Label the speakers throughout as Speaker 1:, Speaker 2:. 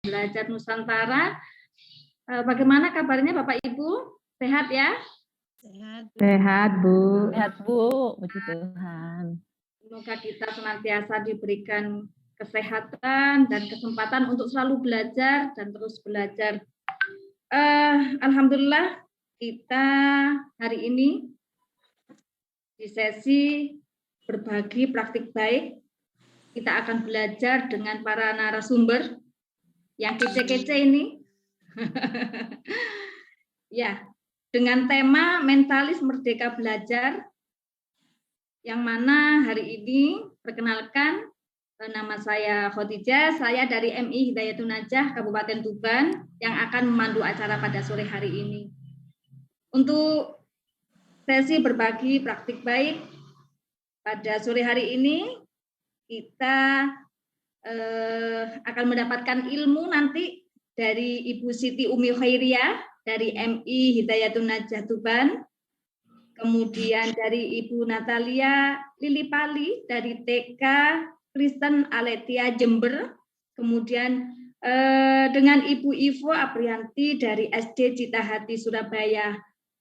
Speaker 1: Belajar Nusantara. Bagaimana kabarnya Bapak Ibu? Sehat ya?
Speaker 2: Sehat, Bu.
Speaker 3: Sehat, Bu. Puji Tuhan.
Speaker 1: Semoga kita senantiasa diberikan kesehatan dan kesempatan untuk selalu belajar dan terus belajar. Alhamdulillah kita hari ini di sesi berbagi praktik baik kita akan belajar dengan para narasumber yang kece-kece ini. Ya, dengan tema Mentalis Merdeka Belajar, yang mana hari ini perkenalkan, nama saya Khotijah, saya dari MI Hidayatun Najah Kabupaten Tuban yang akan memandu acara pada sore hari ini. Untuk sesi berbagi praktik baik pada sore hari ini kita akan mendapatkan ilmu nanti dari Ibu Siti Umi Khairiyah dari MI Hidayatun Najah Tuban, kemudian dari Ibu Natalia Lilipali dari TK Kristen Aletia Jember, kemudian dengan Ibu Ivo Aprianti dari SD Citahati Surabaya.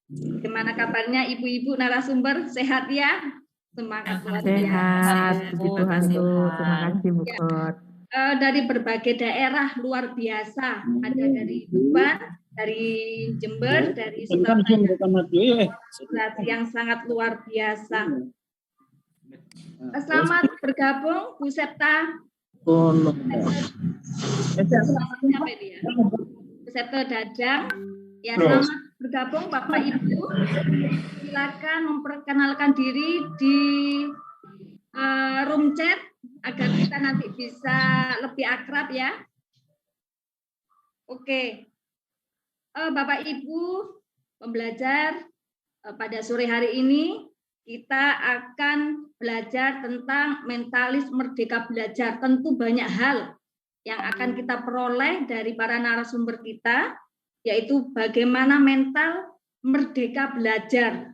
Speaker 1: Bagaimana kabarnya ibu-ibu narasumber? Sehat ya? Semangat luar biasa.
Speaker 2: Sehat, puji Tuhan, Bu. Terima kasih, Bu Kot.
Speaker 1: Dari berbagai daerah luar biasa, ada dari Tuban, dari Jember, dari Surabaya, yang sangat luar biasa. Selamat bergabung Bu Septa. Bu Septa Dadang. Ya, selamat bergabung Bapak Ibu. Silakan memperkenalkan diri di room chat agar kita nanti bisa lebih akrab ya. Oke. Bapak Ibu pembelajar, pada sore hari ini kita akan belajar tentang mentalis merdeka belajar. Tentu banyak hal yang akan kita peroleh dari para narasumber kita, yaitu bagaimana mental merdeka belajar.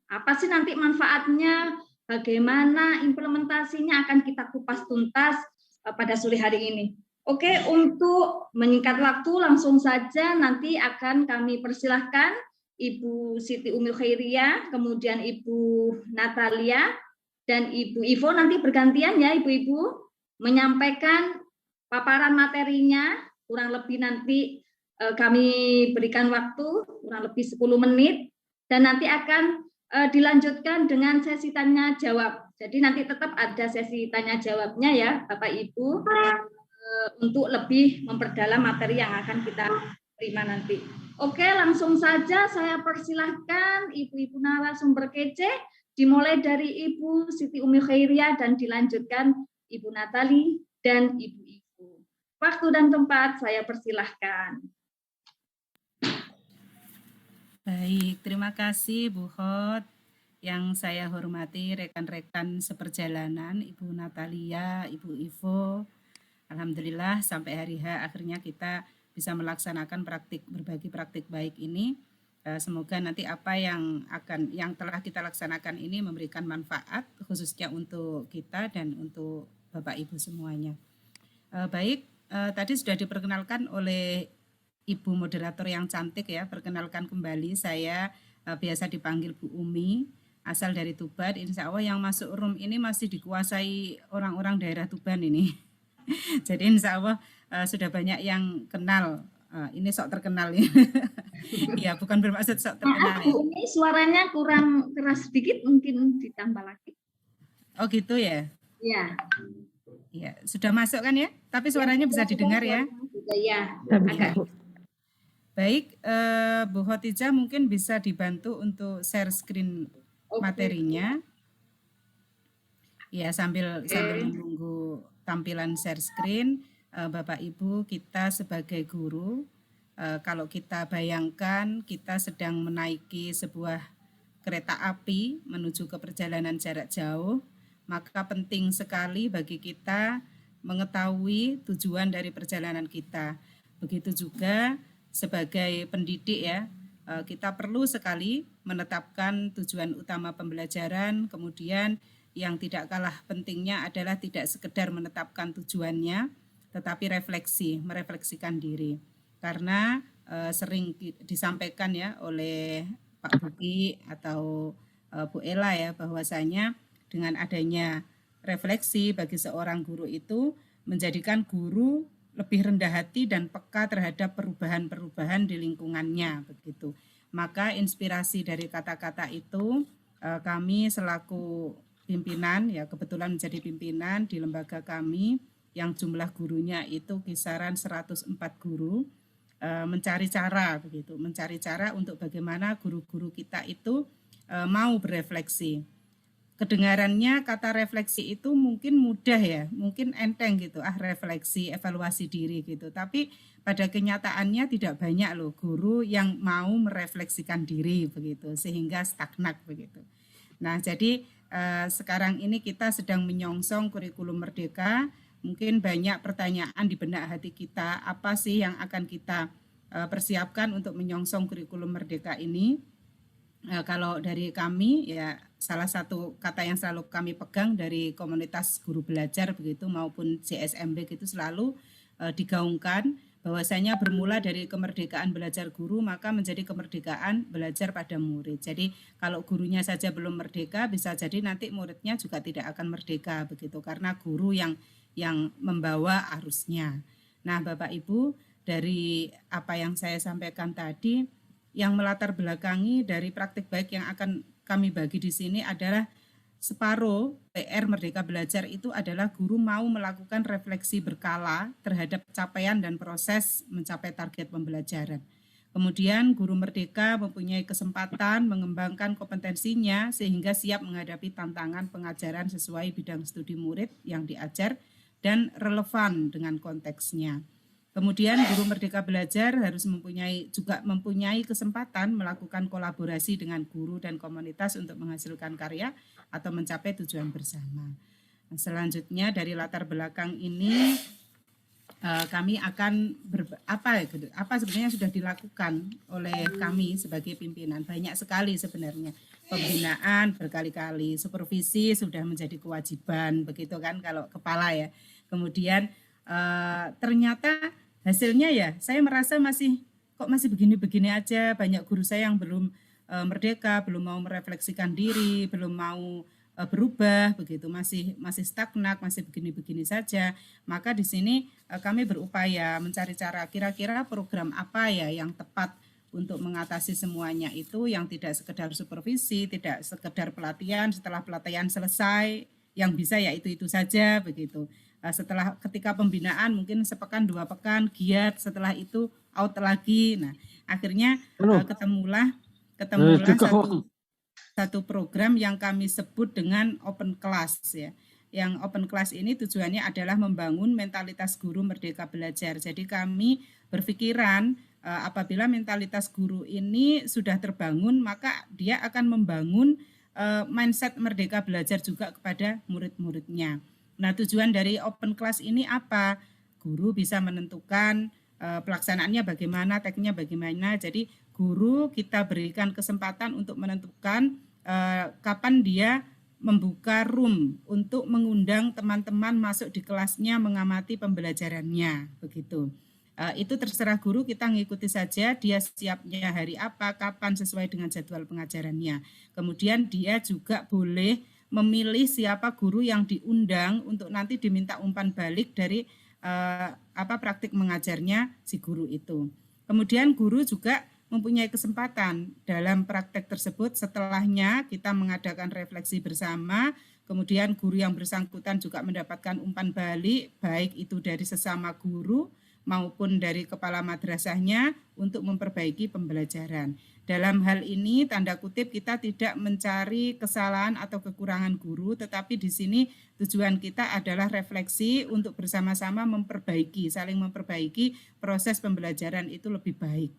Speaker 1: Apa sih nanti manfaatnya, bagaimana implementasinya akan kita kupas tuntas pada sore hari ini. Oke, untuk menyingkat waktu langsung saja nanti akan kami persilahkan Ibu Siti Umi Khairiyah, kemudian Ibu Natalia, dan Ibu Ivo nanti bergantian ya Ibu-ibu menyampaikan paparan materinya, kurang lebih nanti kami berikan waktu kurang lebih 10 menit dan nanti akan dilanjutkan dengan sesi tanya jawab. Jadi nanti tetap ada sesi tanya jawabnya ya Bapak Ibu untuk lebih memperdalam materi yang akan kita terima nanti. Oke, langsung saja saya persilahkan ibu-ibu narasumber kece dimulai dari Ibu Siti Umi Khairiyah dan dilanjutkan Ibu Natali dan Ibu-ibu. Waktu dan tempat saya persilahkan.
Speaker 4: Baik, terima kasih Bu Khot. Yang saya hormati rekan-rekan seperjalanan, Ibu Natalia, Ibu Ivo. Alhamdulillah sampai hari H akhirnya kita bisa melaksanakan berbagi praktik baik ini. Semoga nanti apa yang telah kita laksanakan ini memberikan manfaat khususnya untuk kita dan untuk Bapak Ibu semuanya. Baik, tadi sudah diperkenalkan oleh Ibu moderator yang cantik ya. Perkenalkan kembali, saya biasa dipanggil Bu Umi, asal dari Tuban. Insya Allah yang masuk room ini masih dikuasai orang-orang daerah Tuban ini. Jadi insya Allah sudah banyak yang kenal. Ini sok terkenal ya. Ya, bukan bermaksud sok terkenal.
Speaker 1: Bu Umi, suaranya kurang keras sedikit, mungkin ditambah lagi.
Speaker 4: Oh gitu ya?
Speaker 1: Iya.
Speaker 4: Ya, sudah masuk kan ya? Tapi suaranya bisa didengar ya?
Speaker 1: Iya.
Speaker 4: Baik, Bu Khotijah mungkin bisa dibantu untuk share screen materinya. Ya, sambil menunggu tampilan share screen, Bapak Ibu, kita sebagai guru, kalau kita bayangkan kita sedang menaiki sebuah kereta api menuju ke perjalanan jarak jauh, maka penting sekali bagi kita mengetahui tujuan dari perjalanan kita. Begitu juga sebagai pendidik ya, kita perlu sekali menetapkan tujuan utama pembelajaran, kemudian yang tidak kalah pentingnya adalah tidak sekedar menetapkan tujuannya, tetapi merefleksikan diri. Karena sering disampaikan ya oleh Pak Buki atau Bu Ella ya, bahwasanya dengan adanya refleksi bagi seorang guru itu menjadikan guru lebih rendah hati dan peka terhadap perubahan-perubahan di lingkungannya begitu. Maka inspirasi dari kata-kata itu kami selaku pimpinan ya, kebetulan menjadi pimpinan di lembaga kami yang jumlah gurunya itu kisaran 104 guru, mencari cara untuk bagaimana guru-guru kita itu mau berefleksi. Kedengarannya kata refleksi itu mungkin mudah ya, mungkin enteng gitu, refleksi, evaluasi diri gitu. Tapi pada kenyataannya tidak banyak loh guru yang mau merefleksikan diri begitu, sehingga stagnan begitu. Nah, jadi sekarang ini kita sedang menyongsong kurikulum merdeka. Mungkin banyak pertanyaan di benak hati kita, apa sih yang akan kita persiapkan untuk menyongsong kurikulum merdeka ini. Kalau dari kami ya, salah satu kata yang selalu kami pegang dari komunitas guru belajar begitu maupun CSMB gitu selalu digaungkan bahwasanya bermula dari kemerdekaan belajar guru maka menjadi kemerdekaan belajar pada murid. Jadi kalau gurunya saja belum merdeka, bisa jadi nanti muridnya juga tidak akan merdeka begitu, karena guru yang membawa arusnya. Nah, Bapak Ibu, dari apa yang saya sampaikan tadi, yang melatar belakangi dari praktik baik yang akan kami bagi di sini adalah separuh PR Merdeka Belajar itu adalah guru mau melakukan refleksi berkala terhadap capaian dan proses mencapai target pembelajaran. Kemudian guru merdeka mempunyai kesempatan mengembangkan kompetensinya sehingga siap menghadapi tantangan pengajaran sesuai bidang studi murid yang diajar dan relevan dengan konteksnya. Kemudian guru Merdeka Belajar harus mempunyai kesempatan melakukan kolaborasi dengan guru dan komunitas untuk menghasilkan karya atau mencapai tujuan bersama. Nah, selanjutnya dari latar belakang ini kami akan apa sebenarnya sudah dilakukan oleh kami sebagai pimpinan. Banyak sekali sebenarnya. Pembinaan berkali-kali, supervisi sudah menjadi kewajiban begitu kan kalau kepala ya. Kemudian ternyata hasilnya ya saya merasa masih begini-begini aja. Banyak guru saya yang belum merdeka, belum mau merefleksikan diri, belum mau berubah begitu, masih stagnan, masih begini-begini saja. Maka di sini kami berupaya mencari cara kira-kira program apa ya yang tepat untuk mengatasi semuanya itu, yang tidak sekedar supervisi, tidak sekedar pelatihan, setelah pelatihan selesai yang bisa ya itu saja begitu. Setelah ketika pembinaan mungkin sepekan 2 pekan giat, setelah itu out lagi. Nah, akhirnya ketemulah satu program yang kami sebut dengan Open Class ya. Yang Open Class ini tujuannya adalah membangun mentalitas guru Merdeka Belajar. Jadi kami berpikiran apabila mentalitas guru ini sudah terbangun, maka dia akan membangun mindset Merdeka Belajar juga kepada murid-muridnya. Nah, tujuan dari Open Class ini apa? Guru bisa menentukan pelaksanaannya bagaimana, tekniknya bagaimana. Jadi guru kita berikan kesempatan untuk menentukan kapan dia membuka room untuk mengundang teman-teman masuk di kelasnya mengamati pembelajarannya begitu. Itu terserah guru, kita ngikuti saja dia siapnya hari apa, kapan sesuai dengan jadwal pengajarannya. Kemudian dia juga boleh memilih siapa guru yang diundang untuk nanti diminta umpan balik dari praktik mengajarnya si guru itu. Kemudian guru juga mempunyai kesempatan dalam praktek tersebut, setelahnya kita mengadakan refleksi bersama, kemudian guru yang bersangkutan juga mendapatkan umpan balik, baik itu dari sesama guru maupun dari kepala madrasahnya untuk memperbaiki pembelajaran. Dalam hal ini tanda kutip kita tidak mencari kesalahan atau kekurangan guru, tetapi di sini tujuan kita adalah refleksi untuk bersama-sama memperbaiki, saling memperbaiki proses pembelajaran itu lebih baik.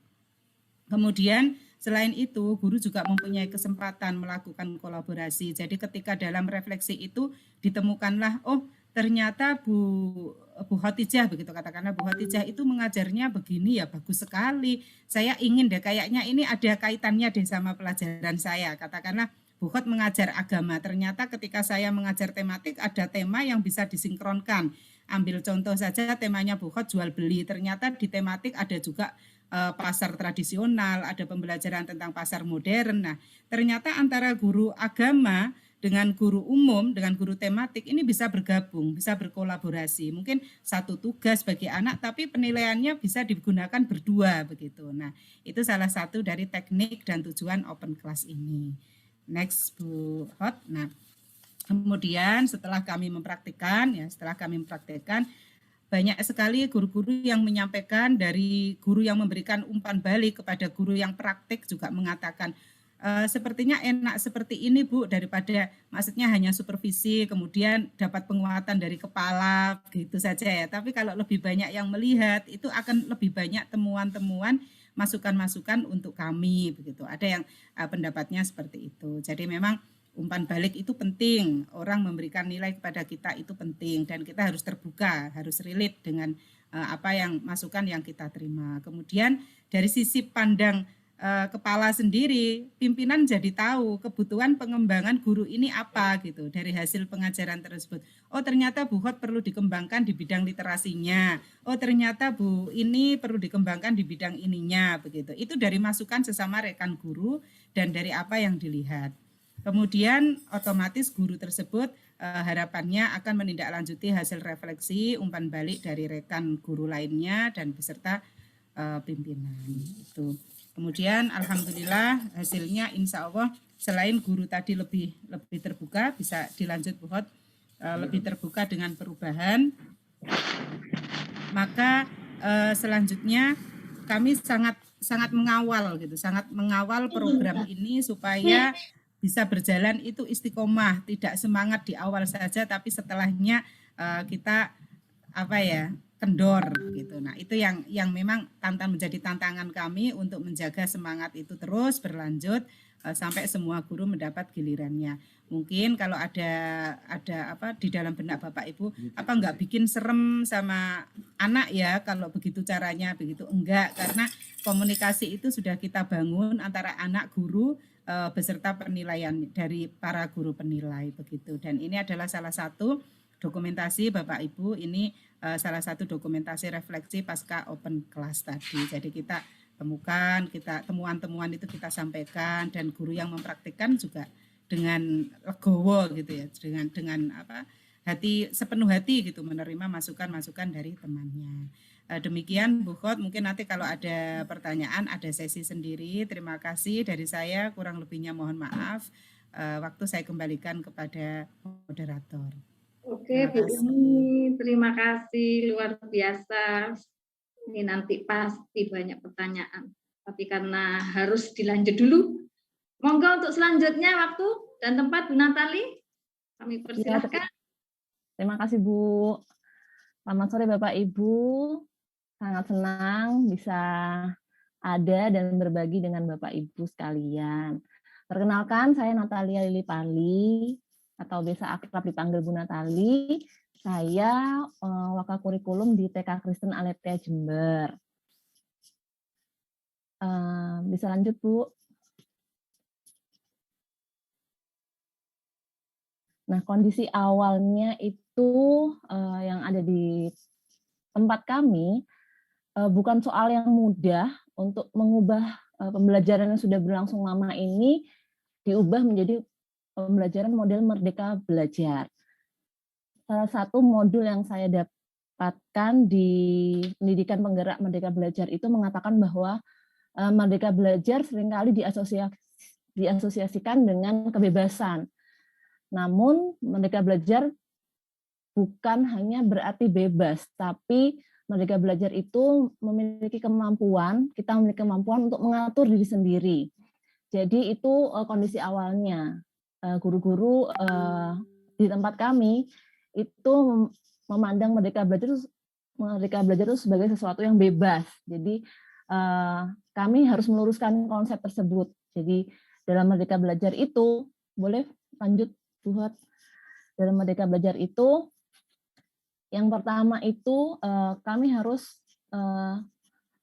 Speaker 4: Kemudian selain itu guru juga mempunyai kesempatan melakukan kolaborasi. Jadi ketika dalam refleksi itu ditemukanlah, oh ternyata Bu Khotijah begitu, katakanlah Bu Khotijah itu mengajarnya begini ya, bagus sekali. Saya ingin deh kayaknya ini ada kaitannya deh sama pelajaran saya. Katakanlah Bu Khot mengajar agama, ternyata ketika saya mengajar tematik ada tema yang bisa disinkronkan. ambil contoh saja temanya Bu Khot jual beli, ternyata di tematik ada juga pasar tradisional, ada pembelajaran tentang pasar modern. Nah, ternyata antara guru agama dengan guru umum, dengan guru tematik ini bisa bergabung, bisa berkolaborasi. Mungkin satu tugas bagi anak, tapi penilaiannya bisa digunakan berdua begitu. Nah, itu salah satu dari teknik dan tujuan open class ini. Next Bu Hot. Nah, kemudian setelah kami mempraktikkan, banyak sekali guru-guru yang menyampaikan, dari guru yang memberikan umpan balik kepada guru yang praktik juga mengatakan, sepertinya enak seperti ini Bu, daripada maksudnya hanya supervisi kemudian dapat penguatan dari kepala gitu saja ya. Tapi kalau lebih banyak yang melihat, itu akan lebih banyak temuan-temuan, masukan-masukan untuk kami begitu. Ada yang pendapatnya seperti itu. Jadi memang umpan balik itu penting, orang memberikan nilai kepada kita itu penting, dan kita harus terbuka, harus relate dengan apa yang masukan yang kita terima. Kemudian dari sisi pandang kepala sendiri, pimpinan jadi tahu kebutuhan pengembangan guru ini apa gitu dari hasil pengajaran tersebut. Oh ternyata Bu Hot perlu dikembangkan di bidang literasinya. Oh ternyata Bu ini perlu dikembangkan di bidang ininya begitu. Itu dari masukan sesama rekan guru dan dari apa yang dilihat. Kemudian otomatis guru tersebut harapannya akan menindaklanjuti hasil refleksi umpan balik dari rekan guru lainnya dan beserta pimpinan itu. Kemudian alhamdulillah hasilnya insya Allah selain guru tadi lebih terbuka, bisa dilanjut Bu Hot, lebih terbuka dengan perubahan, maka selanjutnya kami sangat mengawal program ini supaya bisa berjalan itu istiqomah, tidak semangat di awal saja, tapi setelahnya kita kendor gitu. Nah itu yang memang menjadi tantangan kami untuk menjaga semangat itu terus berlanjut sampai semua guru mendapat gilirannya. Mungkin kalau ada di dalam benak Bapak Ibu, enggak bikin serem sama anak ya kalau begitu caranya begitu, enggak, karena komunikasi itu sudah kita bangun antara anak guru beserta penilaian dari para guru penilai begitu. Dan ini adalah salah satu dokumentasi Bapak Ibu, ini salah satu dokumentasi refleksi pasca open class tadi. Jadi kita temukan, temuan-temuan itu kita sampaikan, dan guru yang mempraktikkan juga dengan legowo gitu ya, dengan hati sepenuh hati gitu menerima masukan-masukan dari temannya. Demikian Bu Khot, mungkin nanti kalau ada pertanyaan ada sesi sendiri. Terima kasih dari saya, kurang lebihnya mohon maaf. Waktu saya kembalikan kepada moderator.
Speaker 1: Oke Bu Umi, terima kasih luar biasa. Ini nanti pasti banyak pertanyaan, tapi karena harus dilanjut dulu. Monggo untuk selanjutnya waktu dan tempat Bu Natali, kami persilahkan.
Speaker 3: Terima kasih Bu. Selamat sore Bapak Ibu. Sangat senang bisa ada dan berbagi dengan Bapak Ibu sekalian. Perkenalkan, saya Natalia Lili Parli, atau biasa akrab dipanggil Bu Natali. Saya wakil kurikulum di TK Kristen Aletheia Jember. Bisa lanjut Bu. Nah, kondisi awalnya itu yang ada di tempat kami bukan soal yang mudah untuk mengubah pembelajaran yang sudah berlangsung lama ini diubah menjadi pembelajaran model Merdeka Belajar. Salah satu modul yang saya dapatkan di pendidikan penggerak Merdeka Belajar itu mengatakan bahwa Merdeka Belajar seringkali diasosiasikan dengan kebebasan. Namun Merdeka Belajar bukan hanya berarti bebas, tapi Merdeka Belajar itu memiliki kemampuan, kita memiliki kemampuan untuk mengatur diri sendiri. Jadi itu kondisi awalnya. Guru-guru di tempat kami itu memandang Merdeka Belajar itu sebagai sesuatu yang bebas. Jadi kami harus meluruskan konsep tersebut. Jadi dalam Merdeka Belajar itu, boleh lanjut Bu Hot. Dalam Merdeka Belajar itu, yang pertama itu kami harus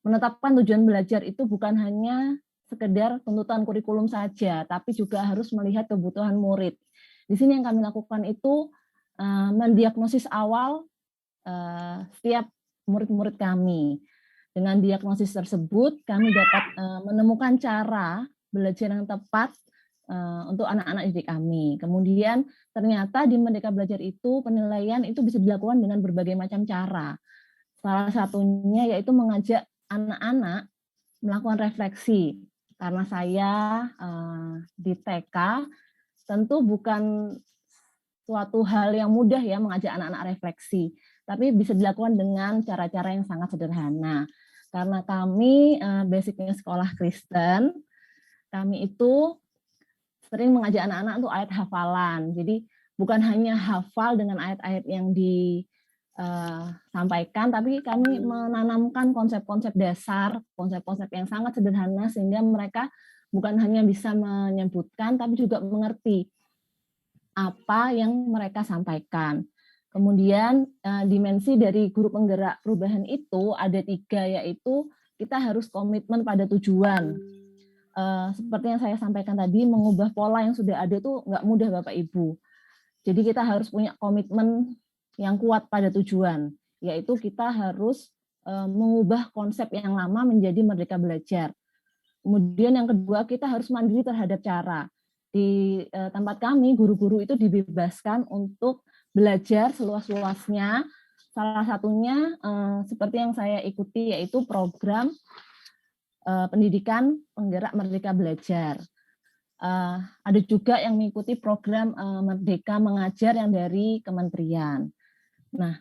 Speaker 3: menetapkan tujuan belajar itu bukan hanya sekedar tuntutan kurikulum saja, tapi juga harus melihat kebutuhan murid. Di sini yang kami lakukan itu mendiagnosis awal setiap murid-murid kami. Dengan diagnosis tersebut, kami dapat menemukan cara belajar yang tepat untuk anak-anak didik kami. Kemudian ternyata di Merdeka Belajar itu penilaian itu bisa dilakukan dengan berbagai macam cara. Salah satunya yaitu mengajak anak-anak melakukan refleksi. Karena saya di TK, tentu bukan suatu hal yang mudah ya mengajak anak-anak refleksi, tapi bisa dilakukan dengan cara-cara yang sangat sederhana. Karena kami basicnya sekolah Kristen, kami itu sering mengajak anak-anak untuk ayat hafalan. Jadi bukan hanya hafal dengan ayat-ayat yang disampaikan, tapi kami menanamkan konsep-konsep dasar, konsep-konsep yang sangat sederhana sehingga mereka bukan hanya bisa menyebutkan, tapi juga mengerti apa yang mereka sampaikan. Kemudian dimensi dari guru penggerak perubahan itu ada 3, yaitu kita harus komitmen pada tujuan. Seperti yang saya sampaikan tadi, mengubah pola yang sudah ada itu nggak mudah Bapak Ibu. Jadi kita harus punya komitmen yang kuat pada tujuan, yaitu kita harus mengubah konsep yang lama menjadi Merdeka Belajar. Kemudian yang kedua, kita harus mandiri terhadap cara. Di tempat kami, guru-guru itu dibebaskan untuk belajar seluas-luasnya. Salah satunya seperti yang saya ikuti yaitu program pendidikan penggerak Merdeka Belajar. Ada juga yang mengikuti program Merdeka Mengajar yang dari kementerian. Nah,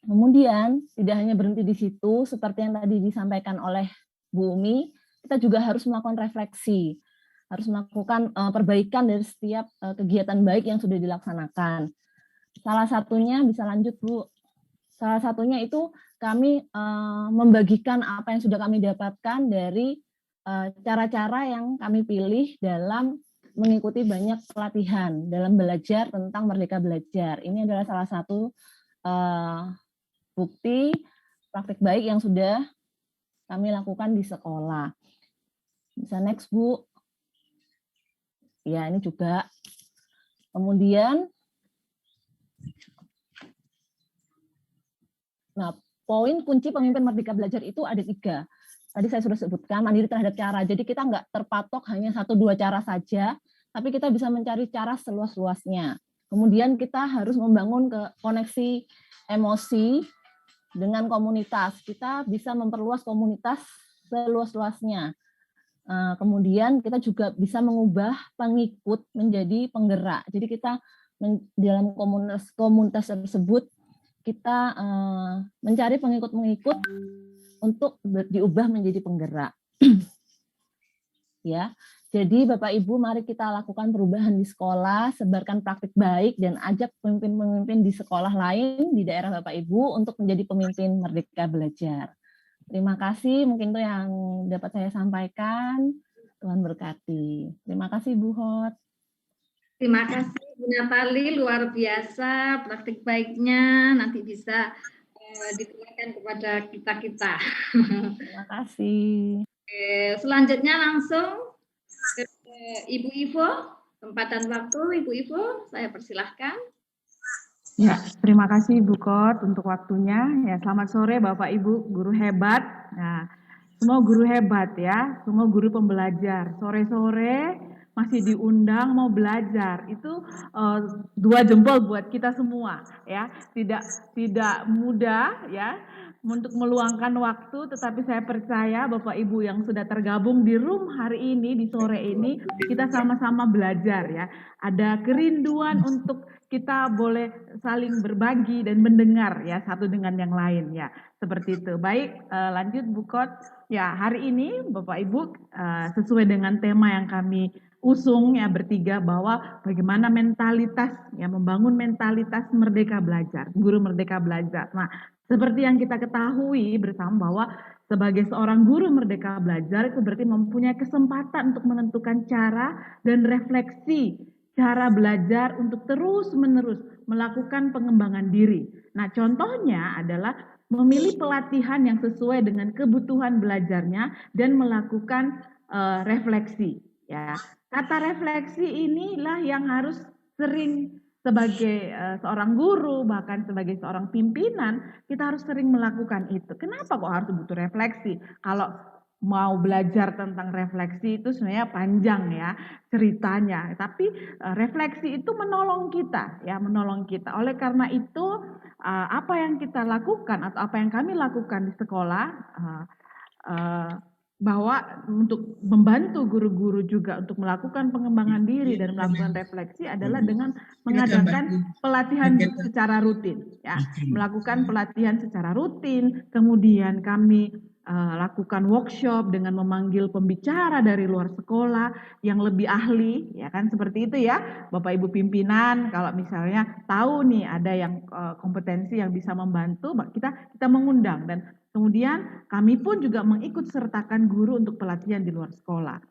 Speaker 3: kemudian tidak hanya berhenti di situ, seperti yang tadi disampaikan oleh Bu Umi, kita juga harus melakukan refleksi, harus melakukan perbaikan dari setiap kegiatan baik yang sudah dilaksanakan. Salah satunya bisa lanjut Bu. Salah satunya itu kami membagikan apa yang sudah kami dapatkan dari cara-cara yang kami pilih dalam mengikuti banyak pelatihan dalam belajar tentang Merdeka Belajar. Ini adalah salah satu bukti praktik baik yang sudah kami lakukan di sekolah. Bisa next Bu. Ya, ini juga. Kemudian, nah, poin kunci pemimpin Merdeka Belajar itu ada 3. Tadi saya sudah sebutkan, mandiri terhadap cara. Jadi kita nggak terpatok hanya 1-2 cara saja, tapi kita bisa mencari cara seluas-luasnya. Kemudian kita harus membangun koneksi emosi dengan komunitas. Kita bisa memperluas komunitas seluas-luasnya. Kemudian kita juga bisa mengubah pengikut menjadi penggerak. Jadi kita dalam komunitas tersebut kita mencari pengikut-pengikut untuk diubah menjadi penggerak. Ya, jadi Bapak Ibu, mari kita lakukan perubahan di sekolah, sebarkan praktik baik dan ajak pemimpin-pemimpin di sekolah lain di daerah Bapak Ibu untuk menjadi pemimpin Merdeka Belajar. Terima kasih, mungkin itu yang dapat saya sampaikan. Tuhan berkati. Terima kasih Bu Hot.
Speaker 1: Terima kasih Bu Natali, luar biasa praktik baiknya, nanti bisa ditularkan kepada kita-kita.
Speaker 3: Terima kasih.
Speaker 1: Selanjutnya langsung ke Ibu Ivo, tempat dan waktu Ibu Ivo, saya persilahkan.
Speaker 2: Ya, terima kasih Bu Kot untuk waktunya. Ya, selamat sore Bapak Ibu guru hebat. Nah, semua guru hebat ya, semua guru pembelajar. Sore-sore masih diundang mau belajar. Itu 2 jempol buat kita semua ya. Tidak mudah ya untuk meluangkan waktu, tetapi saya percaya Bapak Ibu yang sudah tergabung di room hari ini, di sore ini, kita sama-sama belajar ya. Ada kerinduan untuk kita boleh saling berbagi dan mendengar ya satu dengan yang lain ya. Seperti itu. Baik, lanjut Bu Kot. Ya, hari ini Bapak Ibu sesuai dengan tema yang kami usung ya bertiga, bahwa bagaimana mentalitas ya, membangun mentalitas merdeka belajar, guru merdeka belajar. Nah, seperti yang kita ketahui bersama bahwa sebagai seorang guru merdeka belajar itu berarti mempunyai kesempatan untuk menentukan cara dan refleksi cara belajar untuk terus-menerus melakukan pengembangan diri. Nah, contohnya adalah memilih pelatihan yang sesuai dengan kebutuhan belajarnya dan melakukan refleksi. Ya, kata refleksi inilah yang harus sering sebagai seorang guru, bahkan sebagai seorang pimpinan, kita harus sering melakukan itu. Kenapa kok harus butuh refleksi? Kalau mau belajar tentang refleksi itu sebenarnya panjang ya ceritanya, tapi refleksi itu menolong kita ya, menolong kita. Oleh karena itu apa yang kita lakukan atau apa yang kami lakukan di sekolah, bahwa untuk membantu guru-guru juga untuk melakukan pengembangan diri dan melakukan refleksi adalah dengan mengadakan pelatihan secara rutin ya, melakukan pelatihan secara rutin, kemudian kami lakukan workshop dengan memanggil pembicara dari luar sekolah yang lebih ahli ya kan, seperti itu ya Bapak Ibu pimpinan. Kalau misalnya tahu nih ada yang kompetensi yang bisa membantu, kita mengundang, dan kemudian kami pun juga mengikut sertakan guru untuk pelatihan di luar sekolah.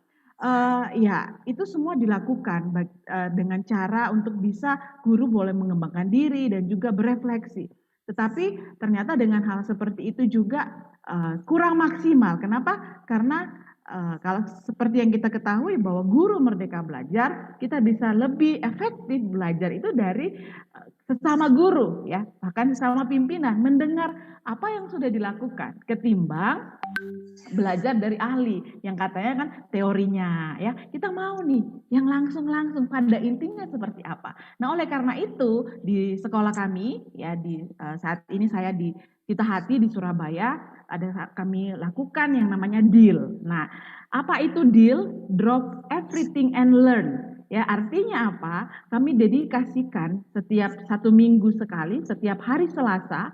Speaker 2: Ya, itu semua dilakukan dengan cara untuk bisa guru boleh mengembangkan diri dan juga berefleksi. Tetapi ternyata dengan hal seperti itu juga kurang maksimal. Kenapa? Karena kalau seperti yang kita ketahui bahwa guru Merdeka Belajar, kita bisa lebih efektif belajar itu dari sesama guru ya, bahkan sesama pimpinan, mendengar apa yang sudah dilakukan ketimbang belajar dari ahli yang katanya kan teorinya ya. Kita mau nih yang langsung pada intinya seperti apa. Nah, oleh karena itu di sekolah kami ya, di saat ini saya di Cita Hati di Surabaya, ada kami lakukan yang namanya DEAL. Nah, apa itu DEAL? Drop everything and learn. Ya, artinya apa? Kami dedikasikan setiap 1 minggu sekali, setiap hari Selasa,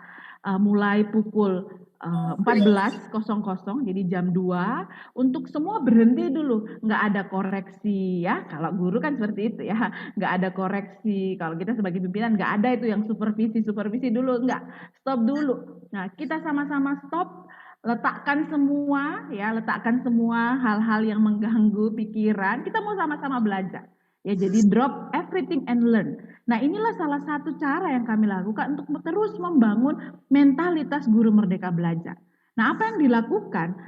Speaker 2: mulai pukul 14.00, jadi jam 2, untuk semua berhenti dulu, nggak ada koreksi ya. Kalau guru kan seperti itu ya, nggak ada koreksi. Kalau kita sebagai pimpinan nggak ada itu yang supervisi dulu, nggak, stop dulu. Nah, kita sama-sama stop, letakkan semua hal-hal yang mengganggu pikiran, kita mau sama-sama belajar. Ya, jadi drop everything and learn. Nah, inilah salah satu cara yang kami lakukan untuk terus membangun mentalitas guru Merdeka Belajar. Nah, apa yang dilakukan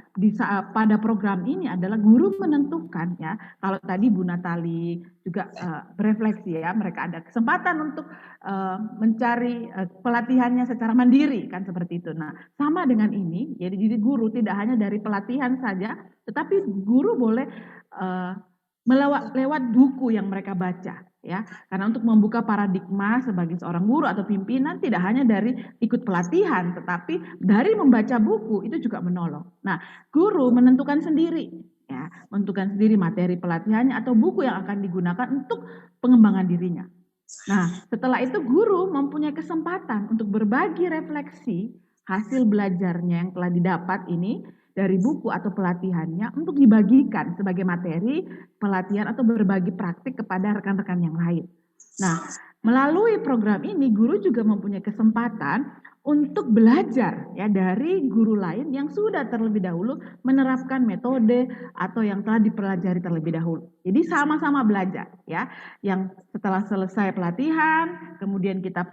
Speaker 2: pada program ini adalah guru menentukan ya, kalau tadi Bu Natali juga berefleksi ya, mereka ada kesempatan untuk mencari pelatihannya secara mandiri kan, seperti itu. Nah, sama dengan ini, jadi guru tidak hanya dari pelatihan saja, tetapi guru boleh lewat buku yang mereka baca ya, karena untuk membuka paradigma sebagai seorang guru atau pimpinan tidak hanya dari ikut pelatihan, tetapi dari membaca buku itu juga menolong. Nah, guru menentukan sendiri ya, menentukan sendiri materi pelatihannya atau buku yang akan digunakan untuk pengembangan dirinya. Nah, setelah itu guru mempunyai kesempatan untuk berbagi refleksi hasil belajarnya yang telah didapat ini dari buku atau pelatihannya untuk dibagikan sebagai materi pelatihan atau berbagi praktik kepada rekan-rekan yang lain. Nah, melalui program ini guru juga mempunyai kesempatan untuk belajar ya dari guru lain yang sudah terlebih dahulu menerapkan metode atau yang telah dipelajari terlebih dahulu. Jadi sama-sama belajar ya. Yang setelah selesai pelatihan, kemudian kita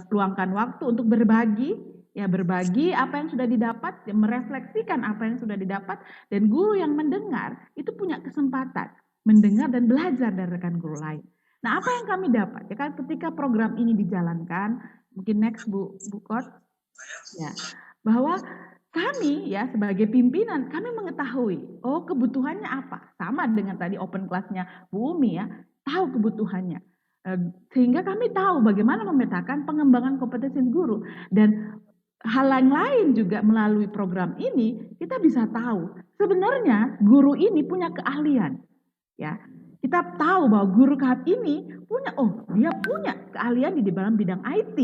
Speaker 2: luangkan waktu untuk berbagi apa yang sudah didapat, merefleksikan apa yang sudah didapat, dan guru yang mendengar itu punya kesempatan mendengar dan belajar dari rekan guru lain. Nah, apa yang kami dapat ya kan ketika program ini dijalankan, mungkin next Bu Kot ya, bahwa kami ya sebagai pimpinan kami mengetahui kebutuhannya apa, sama dengan tadi open class-nya Bu Umi ya, tahu kebutuhannya, sehingga kami tahu bagaimana memetakan pengembangan kompetensi guru. Dan hal lain juga melalui program ini kita bisa tahu sebenarnya guru ini punya keahlian ya. Kita tahu bahwa guru KAP ini dia punya keahlian di dalam bidang IT,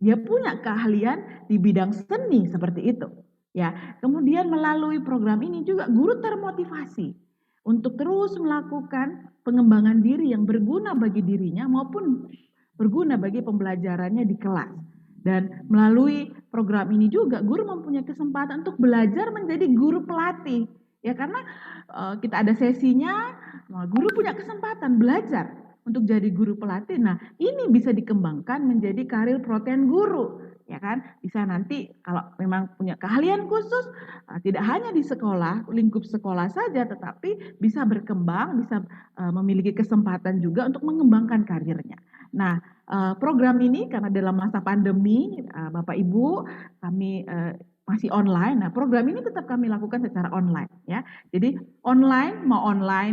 Speaker 2: dia punya keahlian di bidang seni seperti itu ya. Kemudian melalui program ini juga guru termotivasi untuk terus melakukan pengembangan diri yang berguna bagi dirinya maupun berguna bagi pembelajarannya di kelas. Dan melalui program ini juga guru mempunyai kesempatan untuk belajar menjadi guru pelatih ya, karena kita ada sesinya, guru punya kesempatan belajar untuk jadi guru pelatih. Nah, ini bisa dikembangkan menjadi karir proten guru ya kan? Bisa nanti kalau memang punya keahlian khusus, tidak hanya di sekolah, lingkup sekolah saja, tetapi bisa berkembang, bisa memiliki kesempatan juga untuk mengembangkan karirnya. Nah, program ini karena dalam masa pandemi, Bapak Ibu, kami masih online. Nah, program ini tetap kami lakukan secara online, ya. Jadi online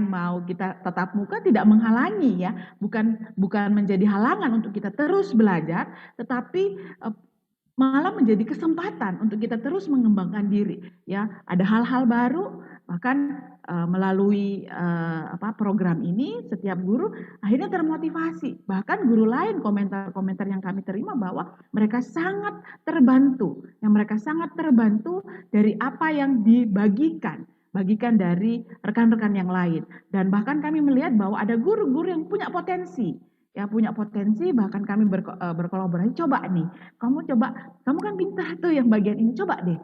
Speaker 2: mau kita tetap muka tidak menghalangi, ya. Bukan menjadi halangan untuk kita terus belajar, tetapi malah menjadi kesempatan untuk kita terus mengembangkan diri, ya. Ada hal-hal baru, bahkan melalui program ini setiap guru akhirnya termotivasi. Bahkan guru lain komentar-komentar yang kami terima bahwa mereka sangat terbantu, dari apa yang dibagikan dari rekan-rekan yang lain. Dan bahkan kami melihat bahwa ada guru-guru yang punya potensi, bahkan kami berkolaborasi, coba nih, kamu kan pintar tuh yang bagian ini, coba deh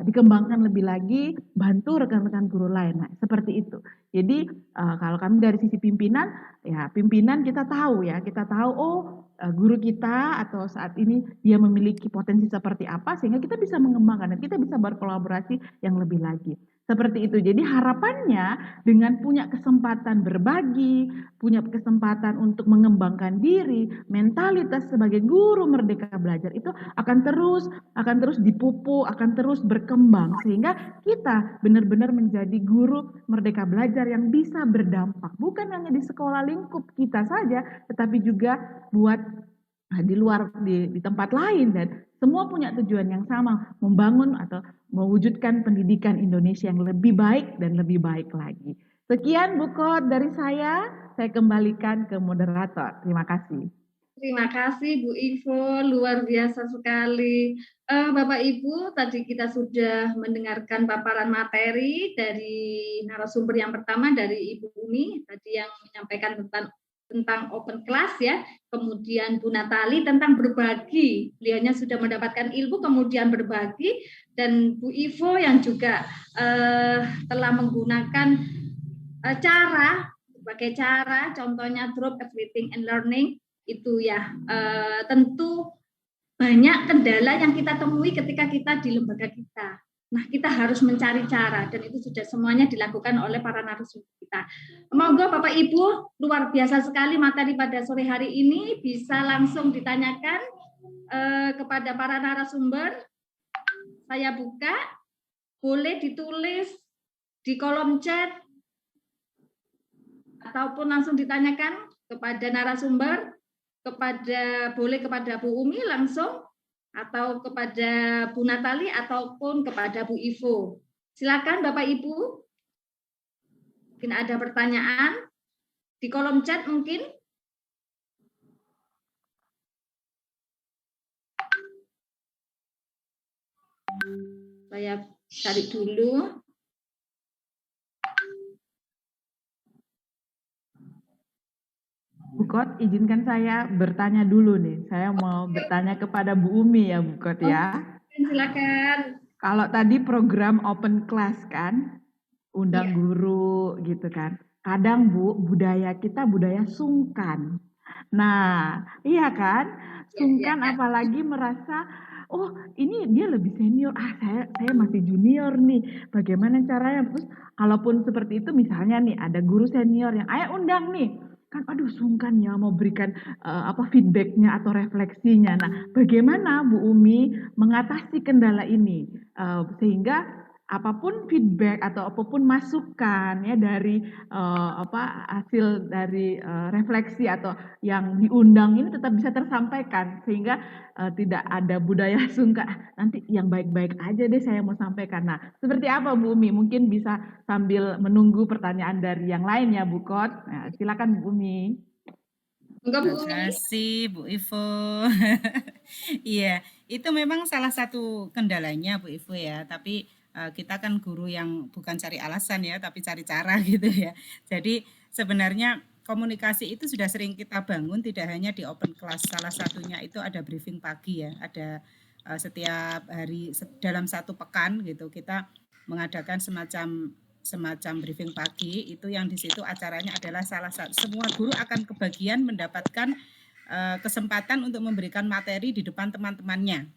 Speaker 2: dikembangkan lebih lagi, bantu rekan-rekan guru lain. Nah, seperti itu. Jadi kalau kami dari sisi pimpinan, ya pimpinan kita tahu guru kita atau saat ini dia memiliki potensi seperti apa, sehingga kita bisa mengembangkan dan kita bisa berkolaborasi yang lebih lagi. Seperti itu. Jadi harapannya dengan punya kesempatan berbagi, punya kesempatan untuk mengembangkan diri, mentalitas sebagai guru Merdeka Belajar itu akan terus dipupuk, akan terus berkembang, sehingga kita benar-benar menjadi guru Merdeka Belajar yang bisa berdampak, bukan hanya di sekolah lingkup kita saja, tetapi juga buat di luar, di tempat lain, dan semua punya tujuan yang sama, membangun atau mewujudkan pendidikan Indonesia yang lebih baik dan lebih baik lagi. Sekian Bu Kot dari saya kembalikan ke moderator. Terima kasih.
Speaker 1: Terima kasih Bu Ivo, luar biasa sekali. Bapak Ibu, tadi kita sudah mendengarkan paparan materi dari narasumber yang pertama dari Ibu Umi, tadi yang menyampaikan tentang open class, ya. Kemudian Bu Natali tentang berbagi, beliaunya sudah mendapatkan ilmu kemudian berbagi, dan Bu Ivo yang juga telah menggunakan berbagai cara, contohnya drop everything and learning. Itu ya, tentu banyak kendala yang kita temui ketika kita di lembaga kita. Nah, kita harus mencari cara, dan itu sudah semuanya dilakukan oleh para narasumber kita. Monggo Bapak Ibu, luar biasa sekali materi pada sore hari ini, bisa langsung ditanyakan kepada para narasumber. Saya buka, boleh ditulis di kolom chat, ataupun langsung ditanyakan kepada narasumber, boleh kepada Bu Umi langsung, atau kepada Bu Natali, ataupun kepada Bu Ivo. Silakan Bapak Ibu. Mungkin ada pertanyaan di kolom chat mungkin. Saya cari dulu.
Speaker 2: Bu Kot, izinkan saya bertanya dulu nih. Saya mau bertanya kepada Bu Umi ya, Bu Kot ya.
Speaker 1: Silakan.
Speaker 2: Kalau tadi program open class kan, undang guru gitu kan. Kadang Bu, budaya kita budaya sungkan. Nah, iya kan? Sungkan, apalagi merasa, oh ini dia lebih senior, saya masih junior nih. Bagaimana caranya? Terus kalaupun seperti itu, misalnya nih ada guru senior yang ayo undang nih, kan aduh sungkan ya mau berikan feedbacknya atau refleksinya. Nah, bagaimana Bu Umi mengatasi kendala ini sehingga apapun feedback atau apapun masukan ya dari hasil dari refleksi atau yang diundang ini tetap bisa tersampaikan, sehingga tidak ada budaya sungkan, nanti yang baik-baik aja deh saya mau sampaikan. Nah, seperti apa Bu Umi? Mungkin bisa sambil menunggu pertanyaan dari yang lain ya Bu Kot. Nah, silakan Bu Umi.
Speaker 4: Terima kasih Bu Ivo. Iya, itu memang salah satu kendalanya Bu Ivo ya, tapi kita kan guru yang bukan cari alasan ya, tapi cari cara gitu ya. Jadi sebenarnya komunikasi itu sudah sering kita bangun, tidak hanya di open class. Salah satunya itu ada briefing pagi ya, ada setiap hari dalam satu pekan gitu, kita mengadakan semacam briefing pagi, itu yang di situ acaranya adalah salah satu, semua guru akan kebagian mendapatkan kesempatan untuk memberikan materi di depan teman-temannya.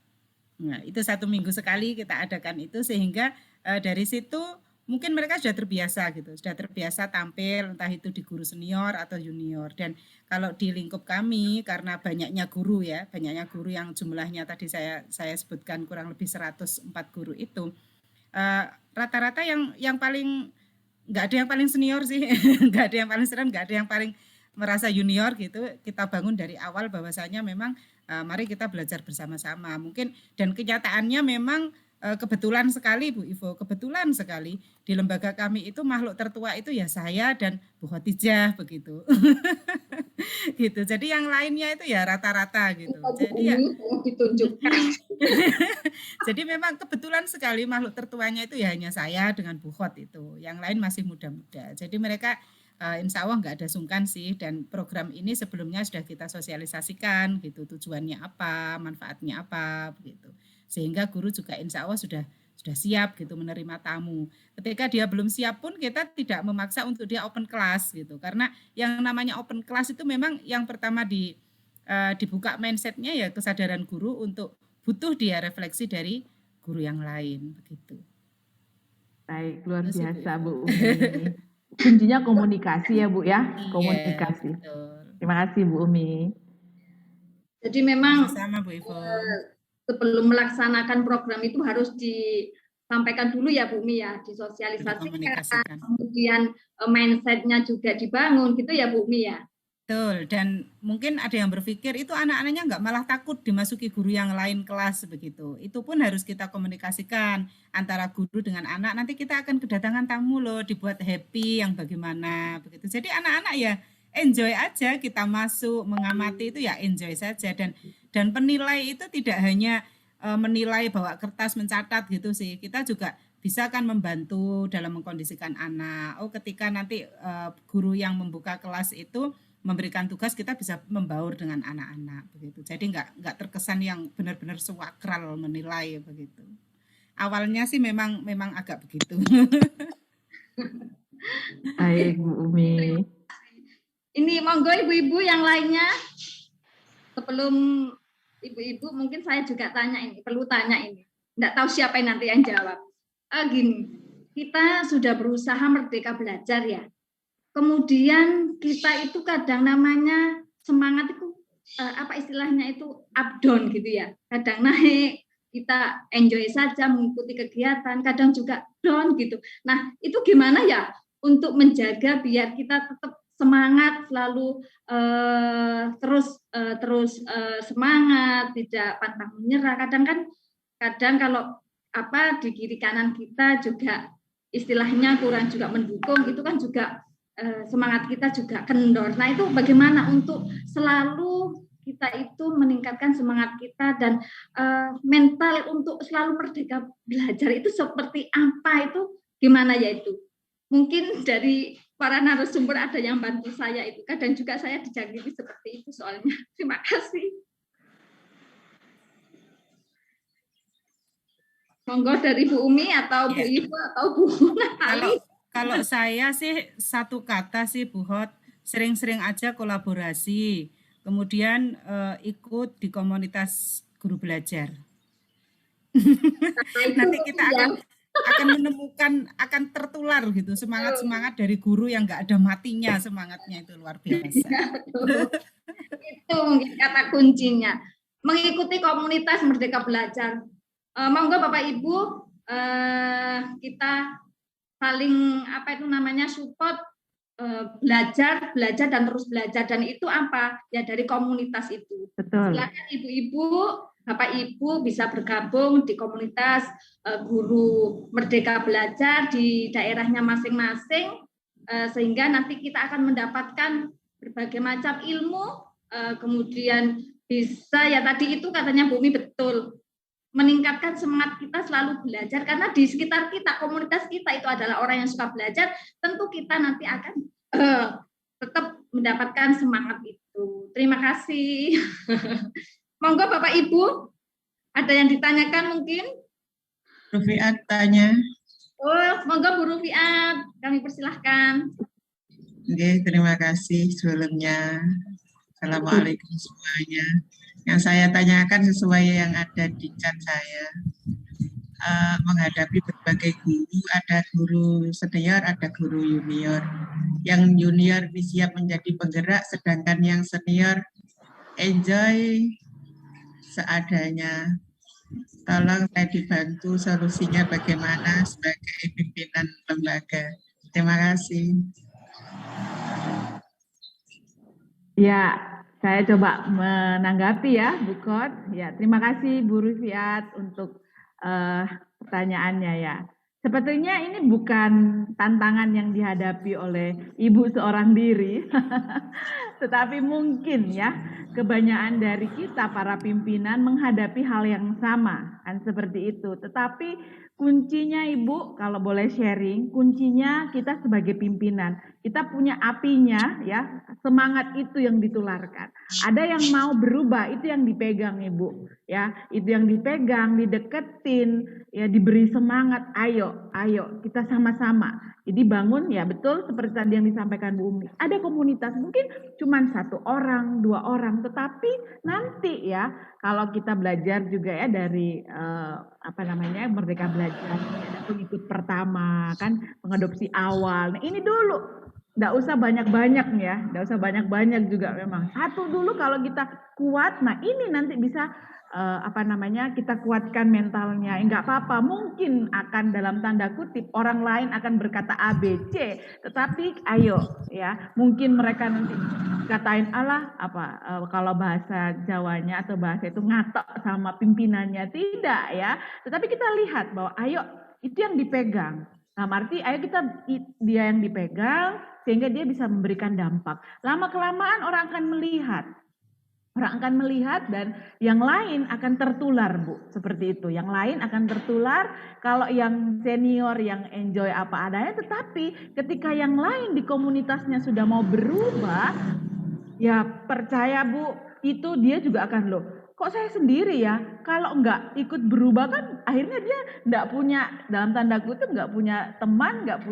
Speaker 4: Nah, itu 1 minggu sekali kita adakan itu, sehingga dari situ mungkin mereka sudah terbiasa gitu, sudah terbiasa tampil entah itu di guru senior atau junior. Dan kalau di lingkup kami karena banyaknya guru ya, banyaknya guru yang jumlahnya tadi saya sebutkan kurang lebih 104 guru itu, rata-rata yang paling nggak ada yang paling senior sih, nggak ada yang paling senior, nggak ada yang paling merasa junior gitu. Kita bangun dari awal bahwasanya memang mari kita belajar bersama-sama. Mungkin dan kenyataannya memang kebetulan sekali Bu Ivo, kebetulan sekali di lembaga kami itu makhluk tertua itu ya saya dan Bu Khotijah begitu. Gitu. Jadi yang lainnya itu ya rata-rata gitu. Jadi ya
Speaker 1: ditunjukkan.
Speaker 4: jadi memang kebetulan sekali makhluk tertuanya itu ya hanya saya dengan Bu Khot itu. Yang lain masih muda-muda. Jadi mereka insya Allah nggak ada sungkan sih, dan program ini sebelumnya sudah kita sosialisasikan gitu, tujuannya apa, manfaatnya apa begitu. Sehingga guru juga insya Allah sudah siap gitu menerima tamu. Ketika dia belum siap pun kita tidak memaksa untuk dia open class gitu, karena yang namanya open class itu memang yang pertama dibuka mindsetnya ya kesadaran guru untuk butuh dia refleksi dari guru yang lain begitu.
Speaker 2: Baik, luar biasa Bu Umi. Kuncinya komunikasi ya Bu ya, komunikasi.
Speaker 4: Betul.
Speaker 2: Terima kasih Bu Umi.
Speaker 1: Jadi memang
Speaker 4: sama Bu Ivo.
Speaker 1: Sebelum melaksanakan program itu harus disampaikan dulu ya Bu Umi ya, disosialisasikan, kemudian mindsetnya juga dibangun gitu ya Bu Umi ya.
Speaker 4: Betul, dan mungkin ada yang berpikir itu anak-anaknya nggak malah takut dimasuki guru yang lain kelas begitu. Itu pun harus kita komunikasikan antara guru dengan anak. Nanti kita akan kedatangan tamu loh, dibuat happy yang bagaimana begitu. Jadi anak-anak ya enjoy aja, kita masuk mengamati itu ya enjoy saja, dan penilai itu tidak hanya menilai bawa kertas mencatat gitu sih. Kita juga bisa kan membantu dalam mengkondisikan anak. Oh, ketika nanti guru yang membuka kelas itu memberikan tugas, kita bisa membaur dengan anak-anak begitu. Jadi nggak terkesan yang benar-benar sewakral menilai begitu. Awalnya sih memang agak begitu.
Speaker 2: Baik Bu Umi.
Speaker 1: Ini monggo ibu-ibu yang lainnya. Sebelum ibu-ibu mungkin saya juga perlu tanya ini. Nggak tahu siapa yang nanti yang jawab. Gini, kita sudah berusaha merdeka belajar ya. Kemudian kita itu kadang namanya semangat itu apa istilahnya itu up down gitu ya. Kadang naik, kita enjoy saja mengikuti kegiatan, kadang juga down gitu. Nah, itu gimana ya untuk menjaga biar kita tetap semangat, selalu terus semangat, tidak pantang menyerah. Kadang kalau di kiri kanan kita juga istilahnya kurang juga mendukung, itu kan juga semangat kita juga kendor. Nah, itu bagaimana untuk selalu kita itu meningkatkan semangat kita dan mental untuk selalu merdeka belajar itu seperti apa, itu gimana ya itu? Mungkin dari para narasumber ada yang bantu saya itu. Kadang juga saya dijangkiti seperti itu soalnya. Terima kasih. Monggo dari Bu Umi atau Bu Ivo atau Bu Natali.
Speaker 4: Kalau saya sih satu kata sih Bu Hot, sering-sering aja kolaborasi, kemudian ikut di komunitas guru belajar. Nanti kita akan menemukan, akan tertular gitu semangat dari guru yang nggak ada matinya, semangatnya itu luar biasa.
Speaker 1: Itu mungkin kata kuncinya, mengikuti komunitas Merdeka Belajar. Monggo Bapak Ibu, kita saling support, belajar dan terus belajar, dan itu apa ya dari komunitas itu.
Speaker 2: Betul.
Speaker 1: Silakan ibu-ibu, Bapak Ibu bisa bergabung di komunitas guru Merdeka Belajar di daerahnya masing-masing, sehingga nanti kita akan mendapatkan berbagai macam ilmu, kemudian bisa ya tadi itu katanya Bu Umi betul, meningkatkan semangat kita selalu belajar, karena di sekitar kita, komunitas kita itu adalah orang yang suka belajar, tentu kita nanti akan tetap mendapatkan semangat itu. Terima kasih. Monggo Bapak Ibu, ada yang ditanyakan mungkin?
Speaker 5: Rufiat tanya.
Speaker 1: Oh, monggo Bu Rufiat, kami persilahkan.
Speaker 5: Oke, terima kasih sebelumnya. Assalamualaikum semuanya. Yang saya tanyakan sesuai yang ada di chat saya. Menghadapi berbagai guru, ada guru senior, ada guru junior. Yang junior siap menjadi penggerak, sedangkan yang senior enjoy seadanya. Tolong saya dibantu solusinya bagaimana sebagai pimpinan lembaga. Terima kasih.
Speaker 2: Ya, saya coba menanggapi ya, Bu Kot. Ya, terima kasih Bu Rufiat untuk pertanyaannya ya. Sepertinya ini bukan tantangan yang dihadapi oleh ibu seorang diri, tetapi mungkin ya kebanyakan dari kita para pimpinan menghadapi hal yang sama, kan seperti itu. Tetapi kuncinya Ibu, kalau boleh sharing, kuncinya kita sebagai pimpinan, kita punya apinya ya, semangat itu yang ditularkan. Ada yang mau berubah, itu yang dipegang Ibu, ya, itu yang dipegang, dideketin, ya diberi semangat, ayo kita sama-sama. Jadi bangun ya betul seperti tadi yang disampaikan Bu Umi. Ada komunitas mungkin cuma 1 orang, 2 orang, tetapi nanti ya kalau kita belajar juga ya dari Merdeka Belajar, ada pengikut pertama kan, mengadopsi awal. Nah ini dulu, nggak usah banyak-banyak ya, nggak usah banyak-banyak juga memang. Satu dulu kalau kita kuat, nah ini nanti bisa kita kuatkan mentalnya. Enggak apa-apa, mungkin akan dalam tanda kutip orang lain akan berkata A, B, C, tetapi ayo ya, mungkin mereka nanti katain kalau bahasa Jawanya atau bahasa itu ngatok sama pimpinannya, tidak ya. Tetapi kita lihat bahwa ayo itu yang dipegang. Nah, arti ayo dia yang dipegang sehingga dia bisa memberikan dampak. Lama-kelamaan orang akan melihat. Orang akan melihat dan yang lain akan tertular, Bu. Seperti itu. Yang lain akan tertular kalau yang senior yang enjoy apa adanya, tetapi ketika yang lain di komunitasnya sudah mau berubah, ya percaya Bu, itu dia juga akan kok saya sendiri ya, kalau enggak ikut berubah kan akhirnya dia enggak punya, dalam tanda kutip enggak punya teman, enggak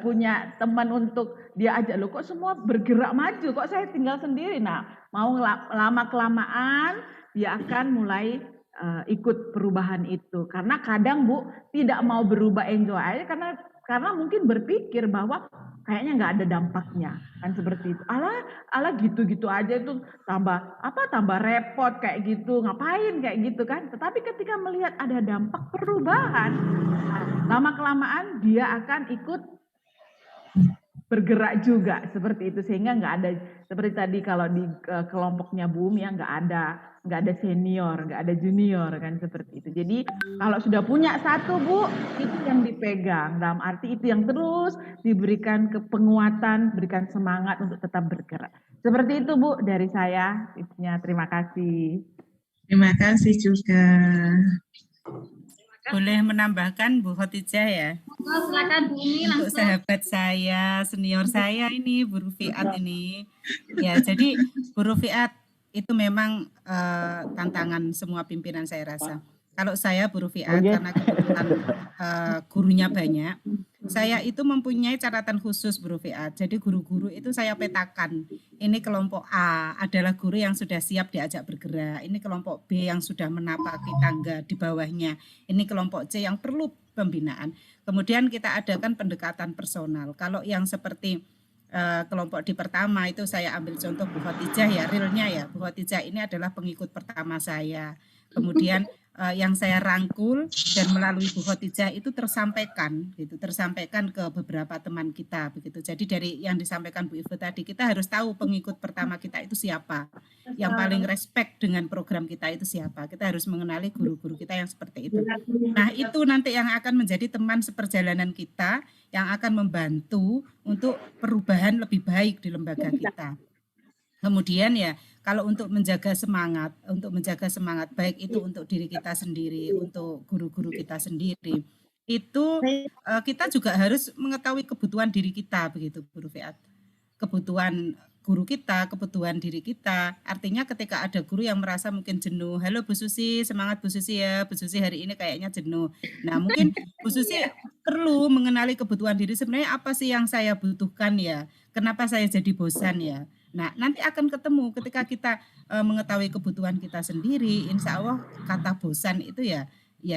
Speaker 2: punya teman untuk dia ajak, kok semua bergerak maju, kok saya tinggal sendiri. Nah, mau lama kelamaan dia akan mulai ikut perubahan itu, karena kadang Bu tidak mau berubah enjoy aja karena mungkin berpikir bahwa kayaknya nggak ada dampaknya, kan seperti itu. Alah gitu-gitu aja itu tambah repot kayak gitu, ngapain kayak gitu kan. Tetapi ketika melihat ada dampak perubahan, lama kelamaan dia akan ikut bergerak juga seperti itu, sehingga nggak ada seperti tadi kalau di kelompoknya Bu Umi ya nggak ada senior, nggak ada junior kan seperti itu. Jadi kalau sudah punya satu Bu, itu yang dipegang, dalam arti itu yang terus diberikan penguatan, berikan semangat untuk tetap bergerak. Seperti itu Bu dari saya. Terima kasih.
Speaker 5: Terima kasih juga.
Speaker 4: Boleh menambahkan Bu Khotijah ya?
Speaker 1: Silakan Bu Umi langsung.
Speaker 4: Untuk sahabat saya, senior saya ini, Bu Rufiat ini. Ya, jadi Bu Rufiat itu memang tantangan semua pimpinan saya rasa. Kalau saya Bu Rufiat, karena kebetulan gurunya banyak, saya itu mempunyai catatan khusus Bu Rufiat. Jadi guru-guru itu saya petakan. Ini kelompok A adalah guru yang sudah siap diajak bergerak. Ini kelompok B yang sudah menapaki tangga di bawahnya. Ini kelompok C yang perlu pembinaan. Kemudian kita adakan pendekatan personal. Kalau yang seperti kelompok di pertama itu saya ambil contoh Bu Khotijah ya, realnya ya. Bu Khotijah ini adalah pengikut pertama saya. Kemudian yang saya rangkul dan melalui Bu Khotijah itu tersampaikan ke beberapa teman kita begitu. Jadi dari yang disampaikan Bu Ivo tadi, kita harus tahu pengikut pertama kita itu siapa, yang paling respect dengan program kita itu siapa. Kita harus mengenali guru-guru kita yang seperti itu. Nah, itu nanti yang akan menjadi teman seperjalanan kita, yang akan membantu untuk perubahan lebih baik di lembaga kita. Kemudian ya, kalau untuk menjaga semangat baik itu untuk diri kita sendiri, untuk guru-guru kita sendiri, itu kita juga harus mengetahui kebutuhan diri kita begitu Bu Rufiat. Kebutuhan guru kita, kebutuhan diri kita. Artinya ketika ada guru yang merasa mungkin jenuh, halo Bu Susi, semangat Bu Susi ya, Bu Susi hari ini kayaknya jenuh. Nah mungkin Bu Susi perlu mengenali kebutuhan diri, sebenarnya apa sih yang saya butuhkan ya, kenapa saya jadi bosan ya. Nah, nanti akan ketemu ketika kita mengetahui kebutuhan kita sendiri, insya Allah kata bosan itu ya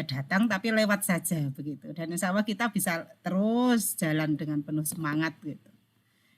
Speaker 4: datang tapi lewat saja begitu. Dan insya Allah kita bisa terus jalan dengan penuh semangat gitu.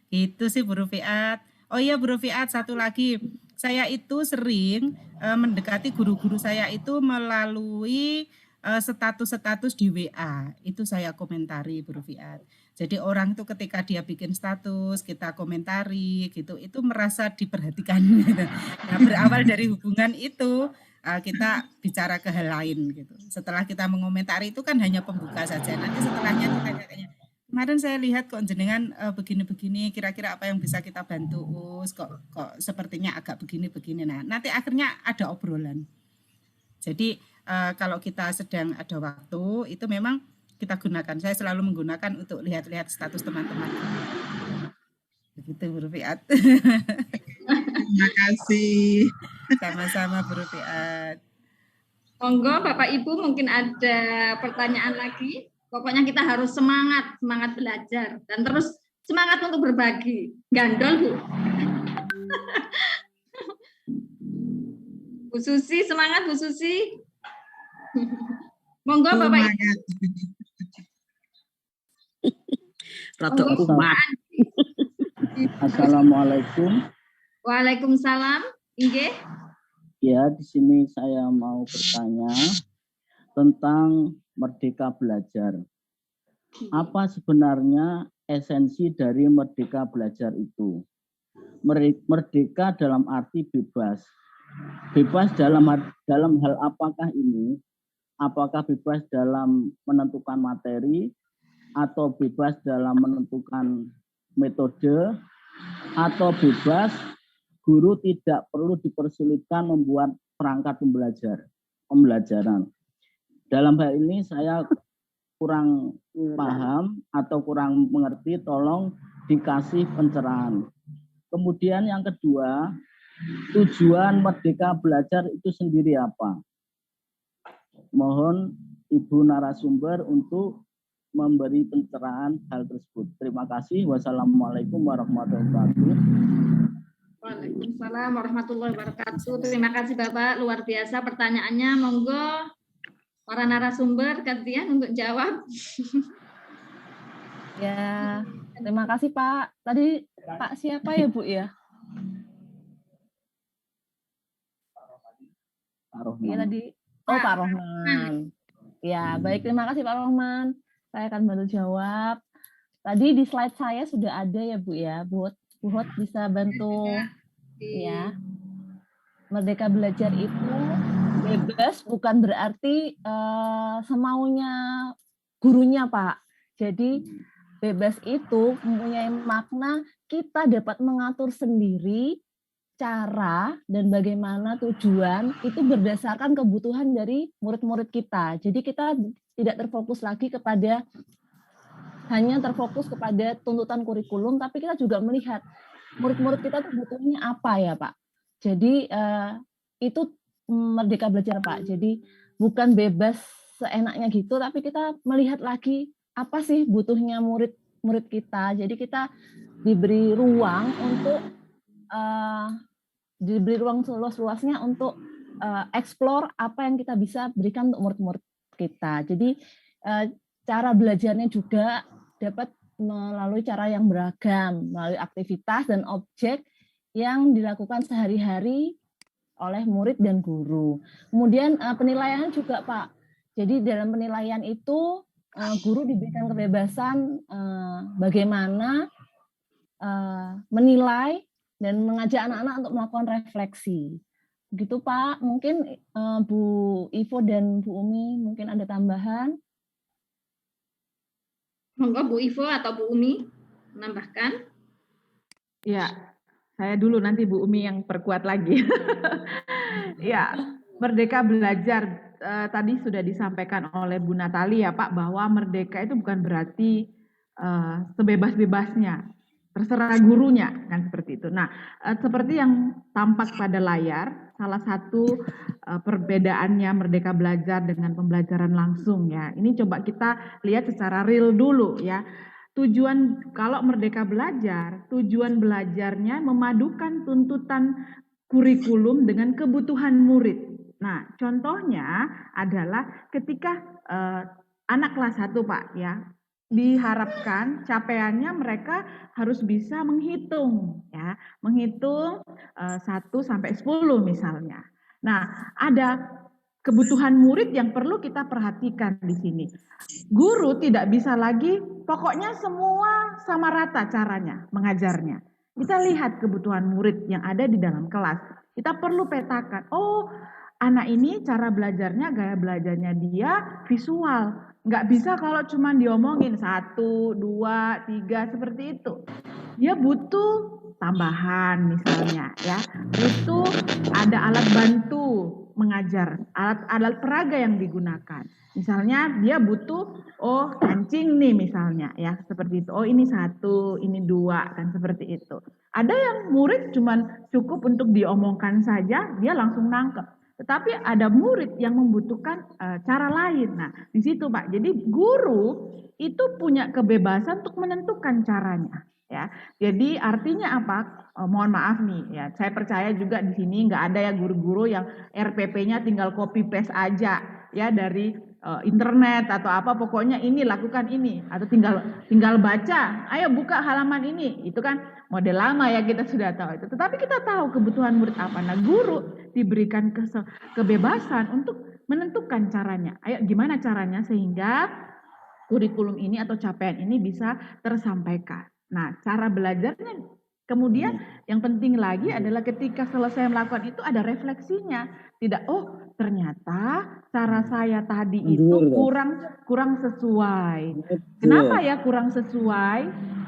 Speaker 4: Itu sih Bu Rufiat. Oh iya Bu Rufiat, satu lagi. Saya itu sering mendekati guru-guru saya itu melalui status-status di WA. Itu saya komentari Bu Rufiat. Jadi orang itu ketika dia bikin status, kita komentari gitu, itu merasa diperhatikan. Gitu. Nah, berawal dari hubungan itu, kita bicara ke hal lain gitu. Setelah kita mengomentari itu kan hanya pembuka saja. Nanti setelahnya kita tanya, kemarin saya lihat kok jenengan begini-begini, kira-kira apa yang bisa kita bantu? Kok sepertinya agak begini-begini. Nah, nanti akhirnya ada obrolan. Jadi kalau kita sedang ada waktu, itu memang kita gunakan. Saya selalu menggunakan untuk lihat-lihat status teman-teman. Begitu Bu Rufiat.
Speaker 5: Terima kasih.
Speaker 4: Sama-sama Bu Rufiat.
Speaker 1: Monggo Bapak Ibu mungkin ada pertanyaan lagi. Pokoknya kita harus semangat belajar dan terus semangat untuk berbagi. Gandol Bu. Bu Susi, semangat Bu Susi. Monggo Bapak Ibu.
Speaker 6: Rada umat. Assalamualaikum.
Speaker 1: Waalaikumsalam. Inggih.
Speaker 6: Ya, di sini saya mau bertanya tentang Merdeka Belajar. Apa sebenarnya esensi dari Merdeka Belajar itu? Merdeka dalam arti bebas. Bebas dalam hal apakah ini? Apakah bebas dalam menentukan materi, atau bebas dalam menentukan metode, atau bebas guru tidak perlu dipersulitkan membuat perangkat pembelajaran. Dalam hal ini saya kurang paham atau kurang mengerti, tolong dikasih pencerahan. Kemudian yang kedua, tujuan Merdeka Belajar itu sendiri apa? Mohon Ibu narasumber untuk memberi pencerahan hal tersebut. Terima kasih. Wassalamualaikum warahmatullahi wabarakatuh.
Speaker 1: Waalaikumsalam warahmatullahi wabarakatuh. Terima kasih Bapak, luar biasa pertanyaannya. Monggo para narasumber gantian untuk jawab.
Speaker 3: Ya, terima kasih Pak. Tadi Pak siapa ya Bu ya?
Speaker 6: Pak Rohman.
Speaker 3: Iya tadi. Oh Pak Rohman. Ya, baik, terima kasih Pak Rohman. Saya akan bantu jawab. Tadi di slide saya sudah ada ya Bu ya. Bu Hot bisa bantu ya. Merdeka Belajar itu bebas bukan berarti semaunya gurunya Pak. Jadi bebas itu mempunyai makna kita dapat mengatur sendiri cara dan bagaimana tujuan itu berdasarkan kebutuhan dari murid-murid kita. Jadi kita tidak terfokus lagi hanya terfokus kepada tuntutan kurikulum, tapi kita juga melihat murid-murid kita tuh butuhnya apa ya Pak. Jadi itu Merdeka Belajar Pak. Jadi bukan bebas seenaknya gitu, tapi kita melihat lagi apa sih butuhnya murid kita. Jadi kita diberi ruang untuk diberi ruang seluas-luasnya untuk explore apa yang kita bisa berikan untuk murid-murid kita. Jadi cara belajarnya juga dapat melalui cara yang beragam, melalui aktivitas dan objek yang dilakukan sehari-hari oleh murid dan guru. Kemudian penilaian juga Pak. Jadi dalam penilaian itu guru diberikan kebebasan bagaimana menilai dan mengajak anak-anak untuk melakukan refleksi. Begitu Pak, mungkin Bu Ivo dan Bu Umi mungkin ada tambahan.
Speaker 1: Monggo Bu Ivo atau Bu Umi menambahkan.
Speaker 2: Ya, saya dulu nanti Bu Umi yang perkuat lagi. Ya, Merdeka Belajar tadi sudah disampaikan oleh Bu Natalia Pak bahwa merdeka itu bukan berarti sebebas-bebasnya, terserah gurunya kan seperti itu. Nah, seperti yang tampak pada layar, salah satu perbedaannya Merdeka Belajar dengan pembelajaran langsung ya. Ini coba kita lihat secara real dulu ya. tujuan kalau Merdeka Belajar, tujuan belajarnya memadukan tuntutan kurikulum dengan kebutuhan murid. Nah, contohnya adalah ketika anak kelas 1, Pak, ya, diharapkan capaiannya mereka harus bisa menghitung, ya, menghitung 1 sampai 10 misalnya. Nah, ada kebutuhan murid yang perlu kita perhatikan di sini. Guru tidak bisa lagi, pokoknya semua sama rata caranya mengajarnya. Kita lihat kebutuhan murid yang ada di dalam kelas. Kita perlu petakan, oh anak ini cara belajarnya, gaya belajarnya dia visual. Nggak bisa kalau cuma diomongin 1, 2, 3 seperti itu. Dia butuh tambahan misalnya, ya, butuh ada alat bantu mengajar, alat peraga yang digunakan. Misalnya dia butuh, oh kancing nih misalnya, ya seperti itu. Oh ini 1, ini 2, kan seperti itu. Ada yang murid cuman cukup untuk diomongkan saja, dia langsung nangkep. Tetapi ada murid yang membutuhkan cara lain. Nah di situ Pak, jadi guru itu punya kebebasan untuk menentukan caranya. Ya, jadi artinya apa? Mohon maaf nih, ya saya percaya juga di sini nggak ada ya guru-guru yang RPP-nya tinggal copy paste aja ya dari internet atau apa, pokoknya ini lakukan ini atau tinggal baca, ayo buka halaman ini, itu kan model lama ya, kita sudah tahu itu. Tetapi kita tahu kebutuhan murid apa. Nah guru diberikan kebebasan untuk menentukan caranya. Ayo gimana caranya sehingga kurikulum ini atau capaian ini bisa tersampaikan. Nah, cara belajarnya kemudian yang penting lagi adalah ketika selesai melakukan itu ada refleksinya. Tidak, oh ternyata cara saya tadi itu kurang sesuai. Kenapa ya kurang sesuai?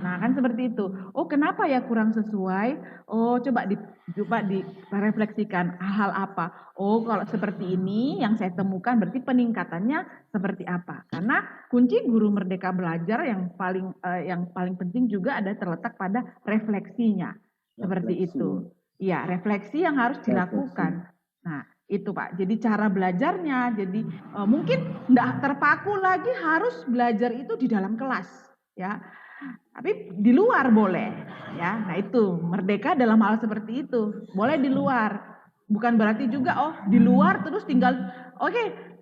Speaker 2: Nah, kan seperti itu. Oh, kenapa ya kurang sesuai? Oh, coba direfleksikan hal apa? Oh, kalau seperti ini yang saya temukan berarti peningkatannya seperti apa? Karena kunci guru Merdeka Belajar yang paling penting juga ada terletak pada refleksinya. Seperti itu. Iya, refleksi yang harus dilakukan. Nah, itu Pak. Jadi cara belajarnya, jadi mungkin enggak terpaku lagi harus belajar itu di dalam kelas, ya. Tapi di luar boleh, ya. Nah itu merdeka dalam hal seperti itu, boleh di luar. Bukan berarti juga oh di luar terus tinggal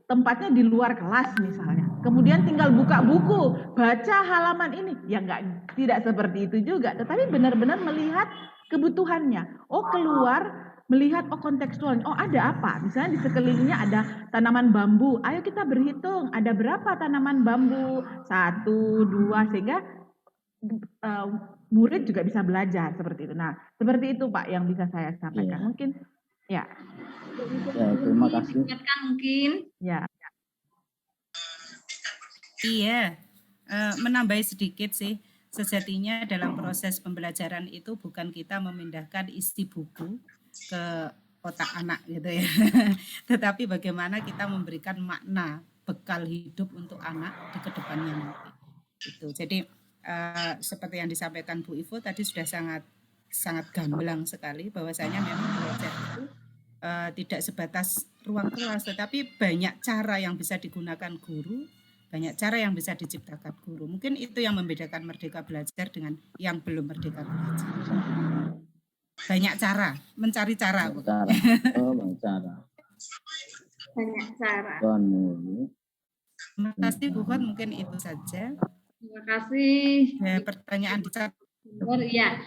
Speaker 2: tempatnya di luar kelas misalnya. Kemudian tinggal buka buku, baca halaman ini, ya tidak seperti itu juga. Tetapi benar-benar melihat kebutuhannya. Oh keluar melihat kontekstualnya. Oh ada apa? Misalnya di sekelilingnya ada tanaman bambu. Ayo kita berhitung ada berapa tanaman bambu, 1, 2 sehingga murid juga bisa belajar seperti itu. Nah, seperti itu Pak yang bisa saya sampaikan.
Speaker 6: Iya.
Speaker 2: Mungkin ya.
Speaker 6: Ya, terima kasih.
Speaker 1: Mungkin.
Speaker 2: Ya.
Speaker 4: Iya, menambahi sedikit sih. Sejatinya dalam proses pembelajaran itu bukan kita memindahkan isi buku ke otak anak gitu ya. Tetapi bagaimana kita memberikan makna bekal hidup untuk anak di kedepannya nanti. Itu. Jadi seperti yang disampaikan Bu Ivo tadi sudah sangat gamblang sekali bahwasanya memang belajar itu tidak sebatas ruang kelas, tetapi banyak cara yang bisa digunakan guru, banyak cara yang bisa diciptakan guru. Mungkin itu yang membedakan Merdeka Belajar dengan yang belum Merdeka Belajar. Banyak cara, mencari cara.
Speaker 6: Banyak cara.
Speaker 1: Banyak cara.
Speaker 4: Terima kasih Bu Hot, mungkin itu saja.
Speaker 1: Terima kasih.
Speaker 4: Pertanyaan di chat.
Speaker 1: Ya,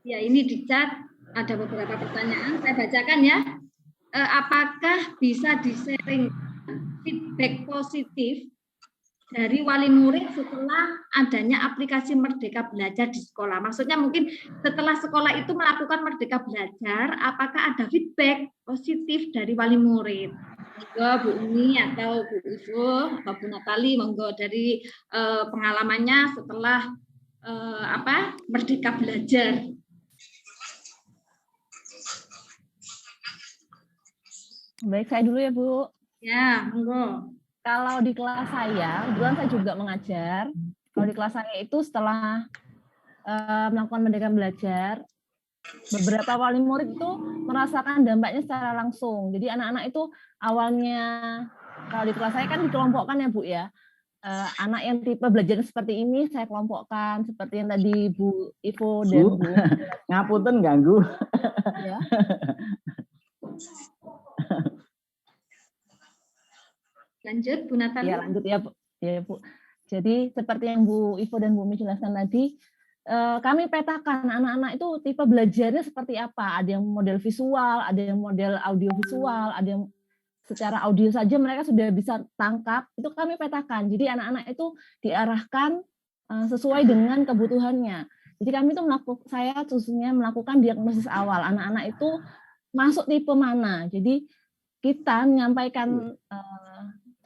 Speaker 1: ya ini di chat ada beberapa pertanyaan. Saya bacakan ya. Apakah bisa di-sharing feedback positif dari wali murid setelah adanya aplikasi Merdeka Belajar di sekolah? Maksudnya mungkin setelah sekolah itu melakukan Merdeka Belajar, apakah ada feedback positif dari wali murid? Monggo Bu Umi atau Bu Ivo atau Bu Natali, monggo dari pengalamannya setelah Merdeka Belajar.
Speaker 3: Baik, saya dulu ya Bu.
Speaker 1: Ya, monggo.
Speaker 3: Kalau di kelas saya, kebetulan saya juga mengajar. Kalau di kelas saya itu setelah melakukan Merdeka Belajar, beberapa wali murid itu merasakan dampaknya secara langsung. Jadi anak-anak itu awalnya, kalau di kelas saya kan dikelompokkan ya Bu ya. anak yang tipe belajar seperti ini saya kelompokkan seperti yang tadi Bu Ivo dan Bu.
Speaker 6: Ngapunten ganggu.
Speaker 3: Ya.
Speaker 1: Lanjut Bu Natali.
Speaker 3: Ya lanjut ya Bu. Ya Bu. Jadi seperti yang Bu Ivo dan Bu Mi jelaskan tadi, kami petakan anak-anak itu tipe belajarnya seperti apa. Ada yang model visual, ada yang model audio visual, ada yang secara audio saja mereka sudah bisa tangkap. Itu kami petakan. Jadi anak-anak itu diarahkan sesuai dengan kebutuhannya. Jadi kami itu saya khususnya melakukan diagnosis awal. Anak-anak itu masuk tipe mana. Jadi kita menyampaikan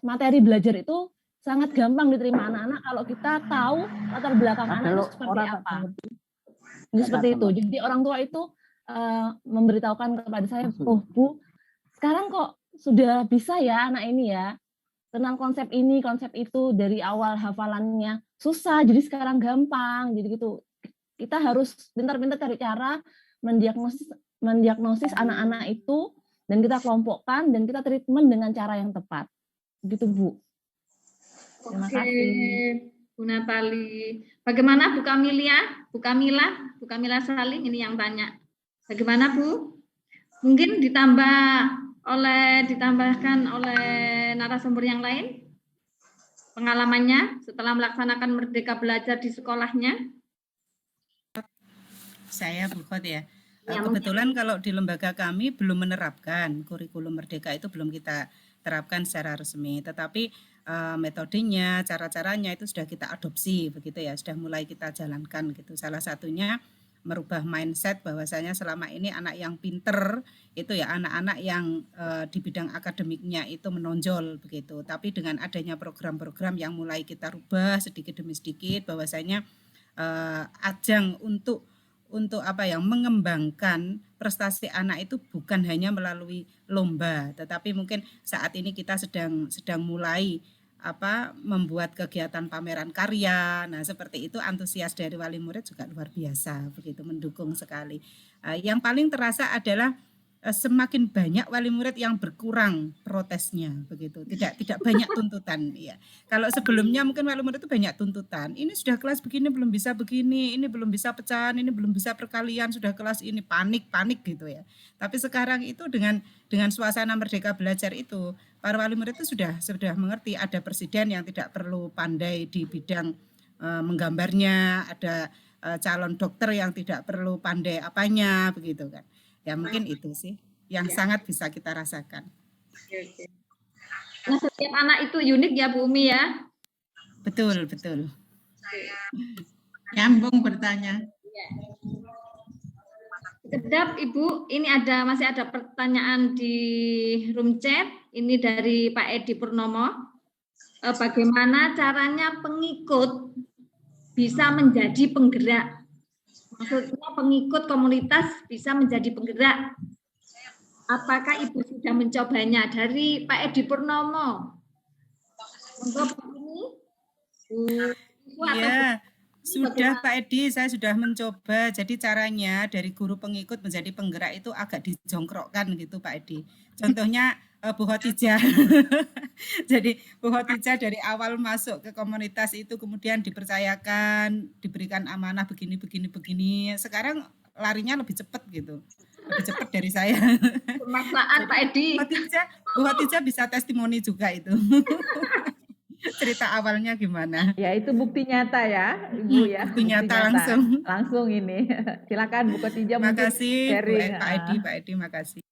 Speaker 3: materi belajar itu sangat gampang diterima anak-anak kalau kita tahu latar belakang anak itu seperti apa. Jadi seperti itu. Jadi orang tua itu memberitahukan kepada saya, oh Bu, sekarang kok sudah bisa ya anak ini ya kenal konsep ini, konsep itu dari awal hafalannya susah, jadi sekarang gampang. Jadi gitu. Kita harus pintar-pintar cari cara mendiagnosis anak-anak itu dan kita kelompokkan dan kita treatment dengan cara yang tepat. Begitu Bu. Terima kasih.
Speaker 1: Bu Natali. Bagaimana Bu Kamilia? Bu Kamila Saling ini yang tanya. Bagaimana Bu? Mungkin ditambahkan oleh narasumber yang lain pengalamannya setelah melaksanakan Merdeka Belajar di sekolahnya.
Speaker 4: Saya Bu Khot ya. Kebetulan kalau di lembaga kami belum menerapkan kurikulum Merdeka, itu belum kita terapkan secara resmi, tetapi metodenya, cara-caranya itu sudah kita adopsi begitu ya, sudah mulai kita jalankan gitu. Salah satunya merubah mindset bahwasanya selama ini anak yang pinter itu ya anak-anak yang di bidang akademiknya itu menonjol begitu. Tapi dengan adanya program-program yang mulai kita rubah sedikit demi sedikit bahwasanya ajang untuk mengembangkan prestasi anak itu bukan hanya melalui lomba, tetapi mungkin saat ini kita sedang mulai membuat kegiatan pameran karya. Nah, seperti itu antusias dari wali murid juga luar biasa, begitu mendukung sekali. Yang paling terasa adalah semakin banyak wali murid yang berkurang protesnya, begitu. Tidak banyak tuntutan ya. Kalau sebelumnya mungkin wali murid itu banyak tuntutan. Ini sudah kelas begini belum bisa begini, ini belum bisa pecahan, ini belum bisa perkalian, sudah kelas ini panik gitu ya. Tapi sekarang itu dengan suasana Merdeka Belajar itu, para wali murid itu sudah mengerti ada presiden yang tidak perlu pandai di bidang menggambarnya, ada calon dokter yang tidak perlu pandai apanya, begitu kan. Ya mungkin itu sih yang sangat bisa kita rasakan.
Speaker 1: Nah, setiap anak itu unik ya Bu Umi ya?
Speaker 4: Betul.
Speaker 5: Nyambung bertanya.
Speaker 1: Kedap Ibu, ini masih ada pertanyaan di room chat. Ini dari Pak Edi Purnomo. Bagaimana caranya pengikut bisa menjadi penggerak? Maksudnya pengikut komunitas bisa menjadi penggerak. Apakah Ibu sudah mencobanya? Dari Pak Edi Purnomo. Untuk ini,
Speaker 4: Iya, sudah Pak Edi, saya sudah mencoba. Jadi caranya dari guru pengikut menjadi penggerak itu agak dijongkrokkan gitu Pak Edi. Contohnya Bu Khotijah. Jadi Bu Khotijah dari awal masuk ke komunitas itu kemudian dipercayakan, diberikan amanah begini. Sekarang larinya lebih cepat gitu. Lebih cepat dari saya.
Speaker 1: Pemaksaan Pak Edi.
Speaker 4: Bu Khotijah bisa testimoni juga itu. Cerita awalnya gimana?
Speaker 2: Ya itu bukti nyata ya Ibu ya.
Speaker 4: Bukti nyata
Speaker 2: langsung ini. Silakan Bu Khotijah mungkin sharing.
Speaker 4: Pak Edi, makasih.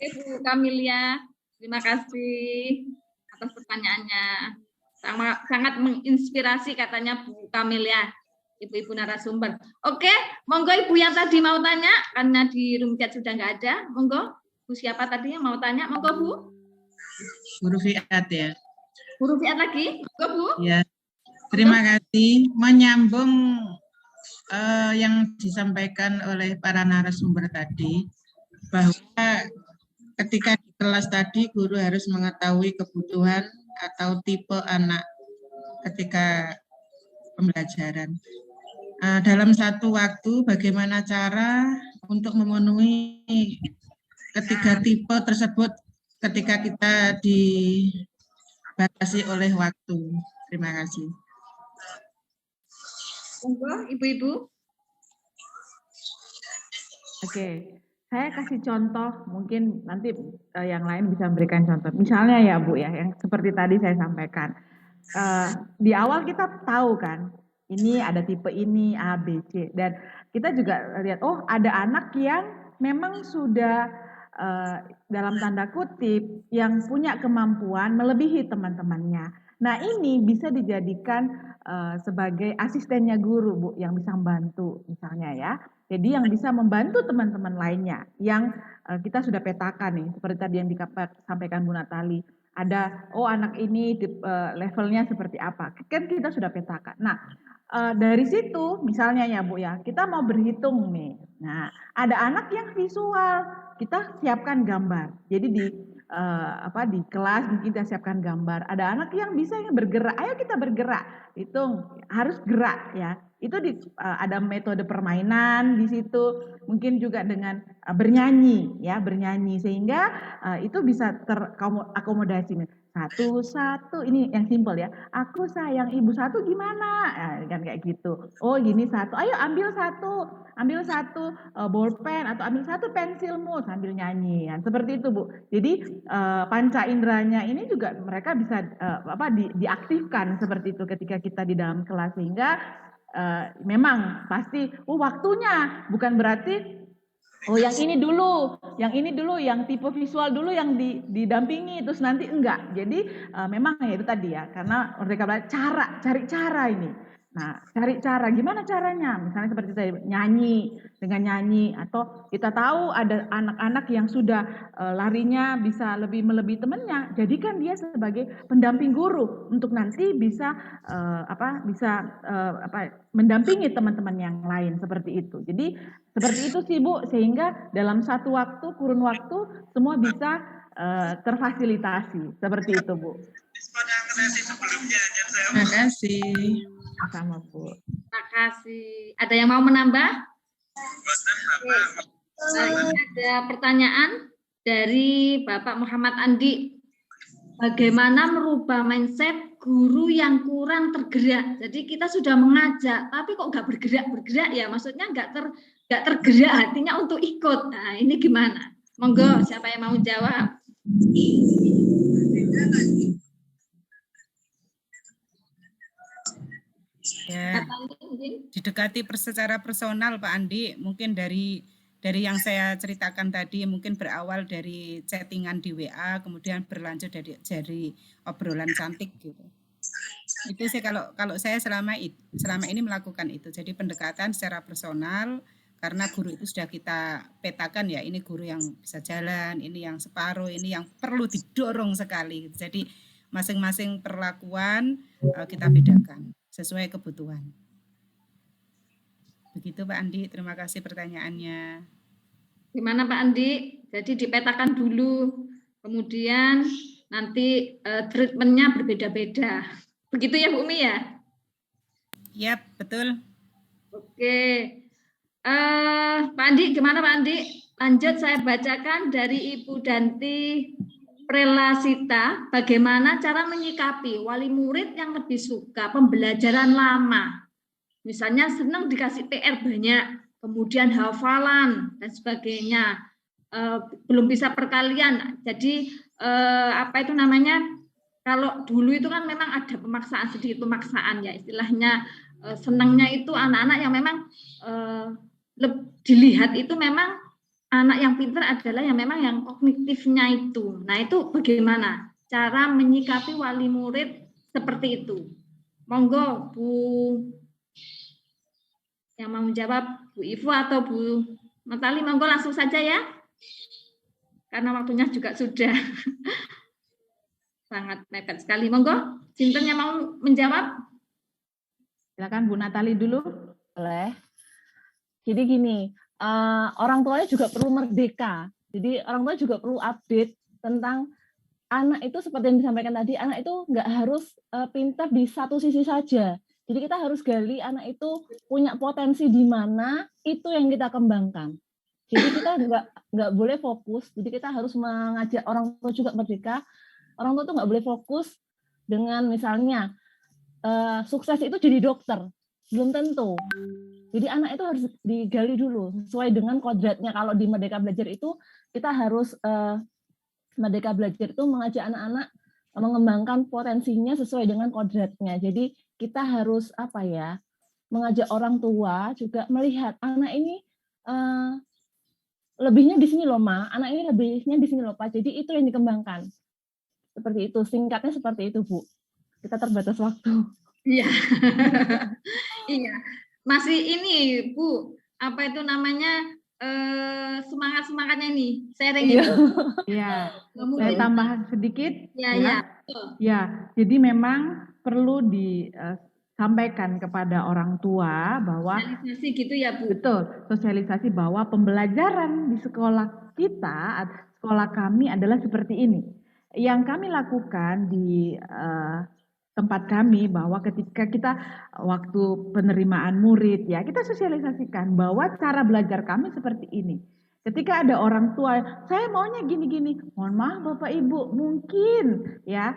Speaker 1: Bu Kamilia, terima kasih atas pertanyaannya. Sangat menginspirasi katanya Bu Kamilia, ibu-ibu narasumber. Oke, monggo Ibu yang tadi mau tanya, karena di room chat sudah nggak ada. Monggo, Bu siapa tadi yang mau tanya? Monggo Bu.
Speaker 5: Guru Fiat ya.
Speaker 1: Guru Fiat lagi, monggo Bu.
Speaker 5: Ya, terima kasih. Menyambung yang disampaikan oleh para narasumber tadi, bahwa ketika di kelas tadi guru harus mengetahui kebutuhan atau tipe anak ketika pembelajaran. Dalam satu waktu bagaimana cara untuk memenuhi ketiga tipe tersebut ketika kita batasi oleh waktu. Terima kasih.
Speaker 1: Monggo, Ibu-ibu.
Speaker 2: Oke, saya kasih contoh, mungkin nanti yang lain bisa memberikan contoh. Misalnya ya Bu ya, yang seperti tadi saya sampaikan. Di awal kita tahu kan, ini ada tipe ini A, B, C, dan kita juga lihat, oh ada anak yang memang sudah dalam tanda kutip yang punya kemampuan melebihi teman-temannya. Nah ini bisa dijadikan sebagai asistennya guru Bu, yang bisa membantu misalnya ya. Jadi yang bisa membantu teman-teman lainnya yang kita sudah petakan nih, seperti tadi yang disampaikan Bu Natali. Ada, oh anak ini levelnya seperti apa, kan kita sudah petakan. Nah dari situ misalnya ya Bu ya, kita mau berhitung nih. Nah ada anak yang visual, kita siapkan gambar. Jadi di kelas mungkin kita siapkan gambar. Ada anak yang bisa yang bergerak, ayo kita bergerak. Hitung, harus gerak ya. Itu ada metode permainan di situ, mungkin juga dengan bernyanyi ya, bernyanyi sehingga itu bisa terakomodasi. Satu ini yang simpel ya, aku sayang ibu, satu gimana kan kayak gitu. Oh gini satu, ayo ambil satu bolpen atau ambil satu pensilmu sambil nyanyi kan, seperti itu Bu. Jadi panca inderanya ini juga mereka bisa diaktifkan seperti itu ketika kita di dalam kelas, sehingga memang pasti waktunya bukan berarti yang ini dulu, yang tipe visual dulu yang didampingi, terus nanti enggak. Jadi memang ya itu tadi ya, karena mereka belajar cari cara ini. Nah, cari cara, gimana caranya? Misalnya seperti tadi, dengan nyanyi, atau kita tahu ada anak-anak yang sudah larinya bisa melebihi temannya, jadikan dia sebagai pendamping guru untuk nanti bisa mendampingi teman-teman yang lain seperti itu. Jadi seperti itu sih Bu, sehingga dalam satu kurun waktu semua bisa terfasilitasi seperti itu Bu.
Speaker 5: Terima kasih.
Speaker 2: Sama Bu.
Speaker 1: Terima kasih. Ada yang mau menambah? Ini ada pertanyaan dari Bapak Muhammad Andi. Bagaimana merubah mindset guru yang kurang tergerak? Jadi kita sudah mengajak, tapi kok nggak bergerak ya? Maksudnya nggak tergerak hatinya untuk ikut. Nah ini gimana? Monggo, siapa yang mau jawab?
Speaker 4: Ya, didekati secara personal Pak Andi, mungkin dari yang saya ceritakan tadi, mungkin berawal dari chattingan di WA, kemudian berlanjut dari obrolan cantik gitu. Itu sih kalau saya selama ini melakukan itu. Jadi pendekatan secara personal, karena guru itu sudah kita petakan ya, ini guru yang bisa jalan, ini yang separuh, ini yang perlu didorong sekali. Jadi masing-masing perlakuan kita bedakan sesuai kebutuhan. Begitu Pak Andi, terima kasih pertanyaannya.
Speaker 1: Gimana Pak Andi? Jadi dipetakan dulu, kemudian nanti treatmentnya berbeda-beda. Begitu ya Bu Umi ya?
Speaker 4: Iya, betul.
Speaker 1: Oke. Pak Andi, gimana Pak Andi? Lanjut saya bacakan dari Ibu Danti Prelasita, bagaimana cara menyikapi wali murid yang lebih suka pembelajaran lama. Misalnya senang dikasih PR banyak, kemudian hafalan dan sebagainya, belum bisa perkalian. Jadi kalau dulu itu kan memang ada sedikit pemaksaan ya, istilahnya senangnya itu anak-anak yang memang dilihat itu memang anak yang pintar adalah yang memang yang kognitifnya itu. Nah itu bagaimana cara menyikapi wali murid seperti itu? Monggo Bu yang mau menjawab, Bu Ivo atau Bu Natali, monggo langsung saja ya. Karena waktunya juga sudah sangat mepet sekali. Monggo, Sinten yang mau menjawab?
Speaker 2: Silakan Bu Natali dulu.
Speaker 3: Boleh. Jadi gini, orang tuanya juga perlu merdeka. Jadi orang tua juga perlu update tentang anak itu, seperti yang disampaikan tadi, anak itu nggak harus pintar di satu sisi saja. Jadi kita harus gali anak itu punya potensi di mana, itu yang kita kembangkan. Jadi kita nggak boleh fokus. Jadi kita harus mengajak orang tua juga merdeka. Orang tua tuh nggak boleh fokus dengan misalnya sukses itu jadi dokter, belum tentu. Jadi anak itu harus digali dulu sesuai dengan kodratnya. Kalau di Merdeka Belajar itu kita harus Merdeka Belajar itu mengajak anak-anak mengembangkan potensinya sesuai dengan kodratnya. Jadi kita harus mengajak orang tua juga melihat anak ini lebihnya di sini loh Ma, anak ini lebihnya di sini loh Pak. Jadi itu yang dikembangkan. Seperti itu, singkatnya seperti itu Bu. Kita terbatas waktu.
Speaker 1: Iya. Iya. Masih ini Bu, apa itu namanya semangatnya nih, sharing ini.
Speaker 2: Ya, saya tambah sedikit.
Speaker 1: Ya.
Speaker 2: Jadi memang perlu disampaikan kepada orang tua bahwa
Speaker 1: sosialisasi gitu ya Bu.
Speaker 2: Betul, sosialisasi bahwa pembelajaran di sekolah kita, sekolah kami adalah seperti ini. Yang kami lakukan di tempat kami bahwa ketika kita waktu penerimaan murid ya kita sosialisasikan bahwa cara belajar kami seperti ini. Ketika ada orang tua, saya maunya gini-gini, mohon maaf Bapak Ibu, mungkin ya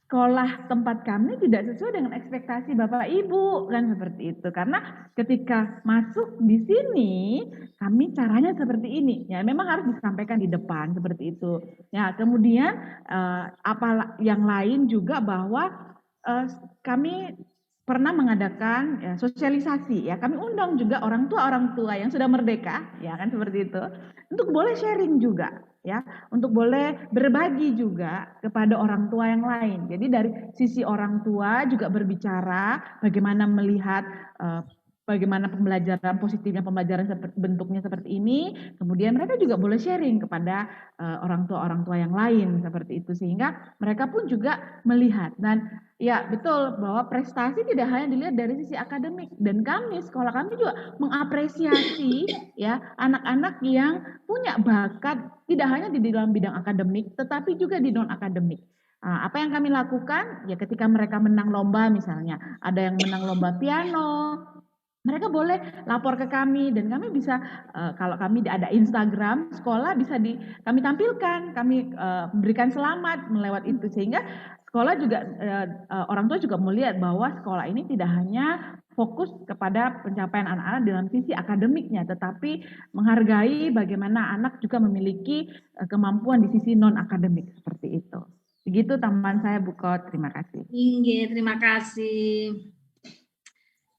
Speaker 2: sekolah tempat kami tidak sesuai dengan ekspektasi Bapak Ibu kan seperti itu. Karena ketika masuk di sini kami caranya seperti ini. Ya memang harus disampaikan di depan seperti itu. Ya kemudian apa yang lain juga bahwa kami pernah mengadakan ya, sosialisasi ya kami undang juga orang tua yang sudah merdeka ya kan seperti itu untuk boleh sharing juga ya untuk boleh berbagi juga kepada orang tua yang lain. Jadi dari sisi orang tua juga berbicara bagaimana melihat bagaimana pembelajaran positifnya pembelajaran bentuknya seperti ini, kemudian mereka juga boleh sharing kepada orang tua yang lain seperti itu sehingga mereka pun juga melihat. Dan ya betul bahwa prestasi tidak hanya dilihat dari sisi akademik dan kami sekolah kami juga mengapresiasi ya anak-anak yang punya bakat tidak hanya di dalam bidang akademik tetapi juga di non akademik. Nah, apa yang kami lakukan ya ketika mereka menang lomba misalnya ada yang menang lomba piano, mereka boleh lapor ke kami dan kami bisa kalau kami ada Instagram sekolah bisa kami tampilkan, kami berikan selamat melewat itu sehingga sekolah juga orang tua juga melihat bahwa sekolah ini tidak hanya fokus kepada pencapaian anak-anak dalam sisi akademiknya tetapi menghargai bagaimana anak juga memiliki kemampuan di sisi non akademik seperti itu. Begitu tambahan saya Bu Kot, terima kasih.
Speaker 1: Terima kasih.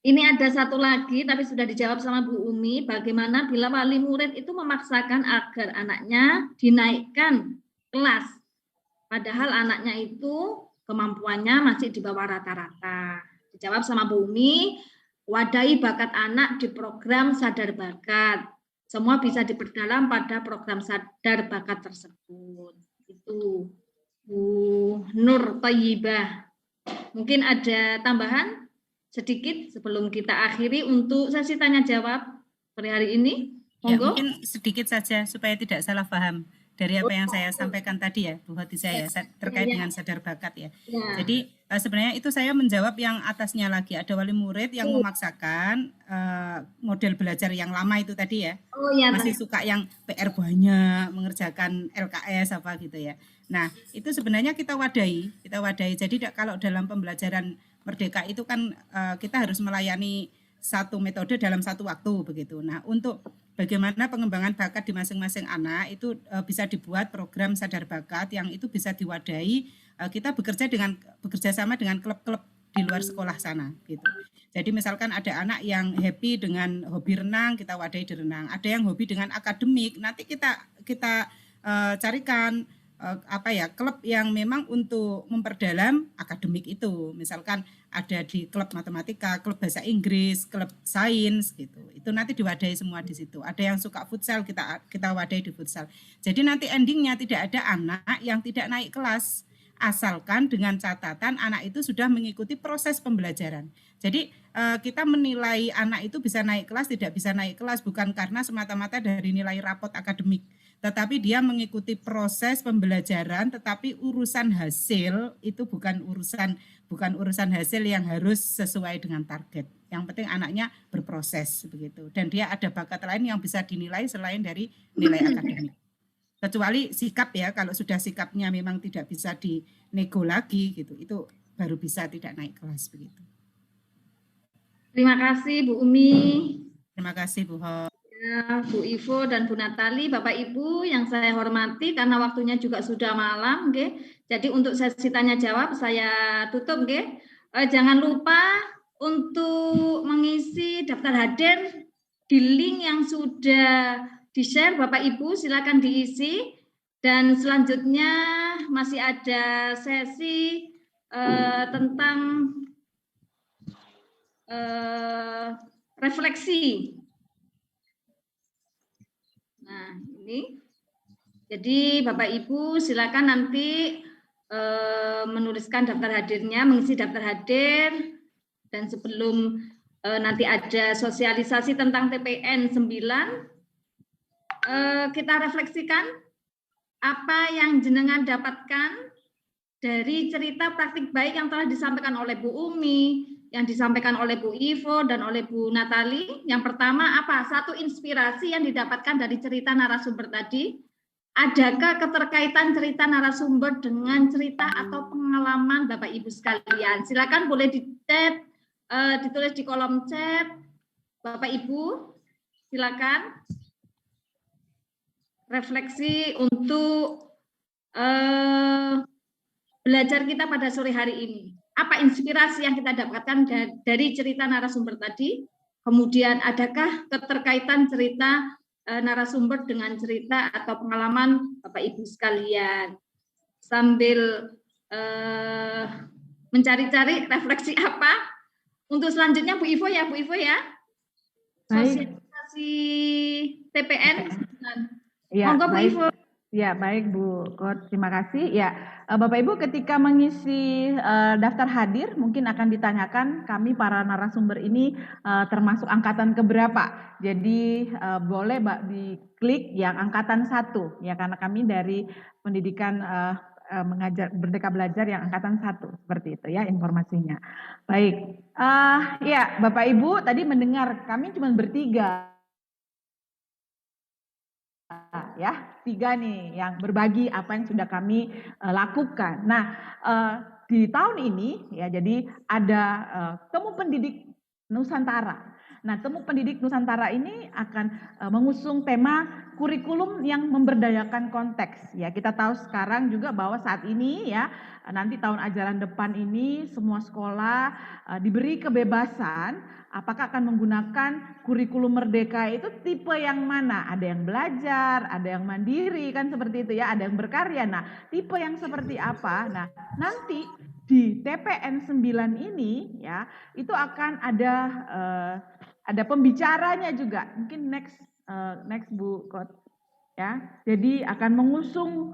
Speaker 1: Ini ada satu lagi tapi sudah dijawab sama Bu Umi, bagaimana bila wali murid itu memaksakan agar anaknya dinaikkan kelas, padahal anaknya itu kemampuannya masih di bawah rata-rata. Dijawab sama Bu Umi, wadahi bakat anak di program Sadar Bakat. Semua bisa diperdalam pada program Sadar Bakat tersebut. Itu Bu Nur Thayyibah. Mungkin ada tambahan sedikit sebelum kita akhiri untuk sesi tanya jawab pada hari ini.
Speaker 4: Ya, mungkin sedikit saja supaya tidak salah paham dari apa yang saya sampaikan tadi ya Bu Khadijah ya terkait dengan sadar bakat ya. Jadi sebenarnya itu saya menjawab yang atasnya lagi, ada wali murid yang memaksakan model belajar yang lama itu tadi ya. Masih suka yang PR banyak, mengerjakan LKS apa gitu ya. Nah, itu sebenarnya kita wadahi. Jadi kalau dalam pembelajaran Merdeka itu kan kita harus melayani satu metode dalam satu waktu begitu. Nah, untuk bagaimana pengembangan bakat di masing-masing anak itu bisa dibuat program Sadar Bakat yang itu bisa diwadahi. Kita bekerja sama dengan klub-klub di luar sekolah sana gitu. Jadi misalkan ada anak yang happy dengan hobi renang, kita wadahi di renang. Ada yang hobi dengan akademik, nanti kita carikan klub yang memang untuk memperdalam akademik itu. Misalkan ada di klub matematika, klub bahasa Inggris, klub sains gitu. Itu nanti diwadahi semua di situ. Ada yang suka futsal, kita wadahi di futsal. Jadi nanti endingnya tidak ada anak yang tidak naik kelas, asalkan dengan catatan anak itu sudah mengikuti proses pembelajaran. Jadi kita menilai anak itu bisa naik kelas, tidak bisa naik kelas bukan karena semata-mata dari nilai rapot akademik, tetapi dia mengikuti proses pembelajaran, tetapi urusan hasil itu bukan urusan hasil yang harus sesuai dengan target. Yang penting anaknya berproses begitu, dan dia ada bakat lain yang bisa dinilai selain dari nilai akademik. Kecuali sikap ya, kalau sudah sikapnya memang tidak bisa dinego lagi gitu, itu baru bisa tidak naik kelas begitu.
Speaker 1: Terima kasih Bu Umi.
Speaker 4: Terima kasih Bu Ho.
Speaker 1: Ya, Bu Ivo dan Bu Natali, Bapak Ibu yang saya hormati, karena waktunya juga sudah malam, okay? Jadi untuk sesi tanya jawab saya tutup, okay? Jangan lupa untuk mengisi daftar hadir di link yang sudah di-share, Bapak Ibu silakan diisi. Dan selanjutnya masih ada sesi tentang refleksi. Nah, ini. Jadi Bapak Ibu silakan nanti menuliskan daftar hadirnya, mengisi daftar hadir, dan sebelum nanti ada sosialisasi tentang TPN 9, kita refleksikan apa yang jenengan dapatkan dari cerita praktik baik yang telah disampaikan oleh Bu Umi, yang disampaikan oleh Bu Ivo dan oleh Bu Natali. Yang pertama apa? Satu inspirasi yang didapatkan dari cerita narasumber tadi. Adakah keterkaitan cerita narasumber dengan cerita atau pengalaman Bapak Ibu sekalian? Silakan boleh di-chat, ditulis di kolom chat. Bapak Ibu, silakan refleksi untuk belajar kita pada sore hari ini. Apa inspirasi yang kita dapatkan dari cerita narasumber tadi? Kemudian adakah keterkaitan cerita narasumber dengan cerita atau pengalaman Bapak Ibu sekalian? Sambil mencari-cari refleksi apa? Untuk selanjutnya Bu Ivo ya, Bu Ivo ya. Sosialisasi TPN.
Speaker 2: Ya,
Speaker 1: monggo Bu
Speaker 2: baik.
Speaker 1: Ivo.
Speaker 2: Ya, baik Bu Kot, terima kasih. Ya, Bapak Ibu ketika mengisi daftar hadir mungkin akan ditanyakan kami para narasumber ini termasuk angkatan keberapa. Jadi boleh diklik yang angkatan 1 ya, karena kami dari pendidikan mengajar Merdeka Belajar yang angkatan 1 seperti itu ya informasinya. Baik, ya Bapak Ibu tadi mendengar kami cuma bertiga. Ya, 3 nih yang berbagi apa yang sudah kami lakukan. Nah, di tahun ini ya jadi ada Temu Pendidik Nusantara. Nah, Temu Pendidik Nusantara ini akan mengusung tema kurikulum yang memberdayakan konteks. Ya, kita tahu sekarang juga bahwa saat ini ya nanti tahun ajaran depan ini semua sekolah diberi kebebasan apakah akan menggunakan kurikulum merdeka itu tipe yang mana? Ada yang belajar, ada yang mandiri kan seperti itu ya, ada yang berkarya. Nah, tipe yang seperti apa? Nah, nanti di TPN 9 ini ya, itu akan ada pembicaranya juga. Mungkin next Bu Kot. Ya, jadi akan mengusung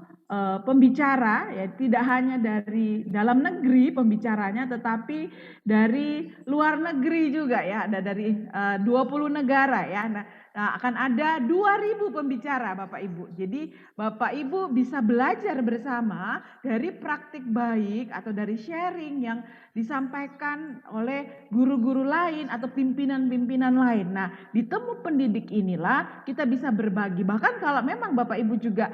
Speaker 2: pembicara ya tidak hanya dari dalam negeri pembicaranya tetapi dari luar negeri juga ya, ada dari 20 negara ya. Nah, akan ada 2.000 pembicara Bapak Ibu. Jadi Bapak Ibu bisa belajar bersama dari praktik baik atau dari sharing yang disampaikan oleh guru-guru lain atau pimpinan-pimpinan lain. Nah, di Temu Pendidik inilah kita bisa berbagi. Bahkan kalau memang Bapak Ibu juga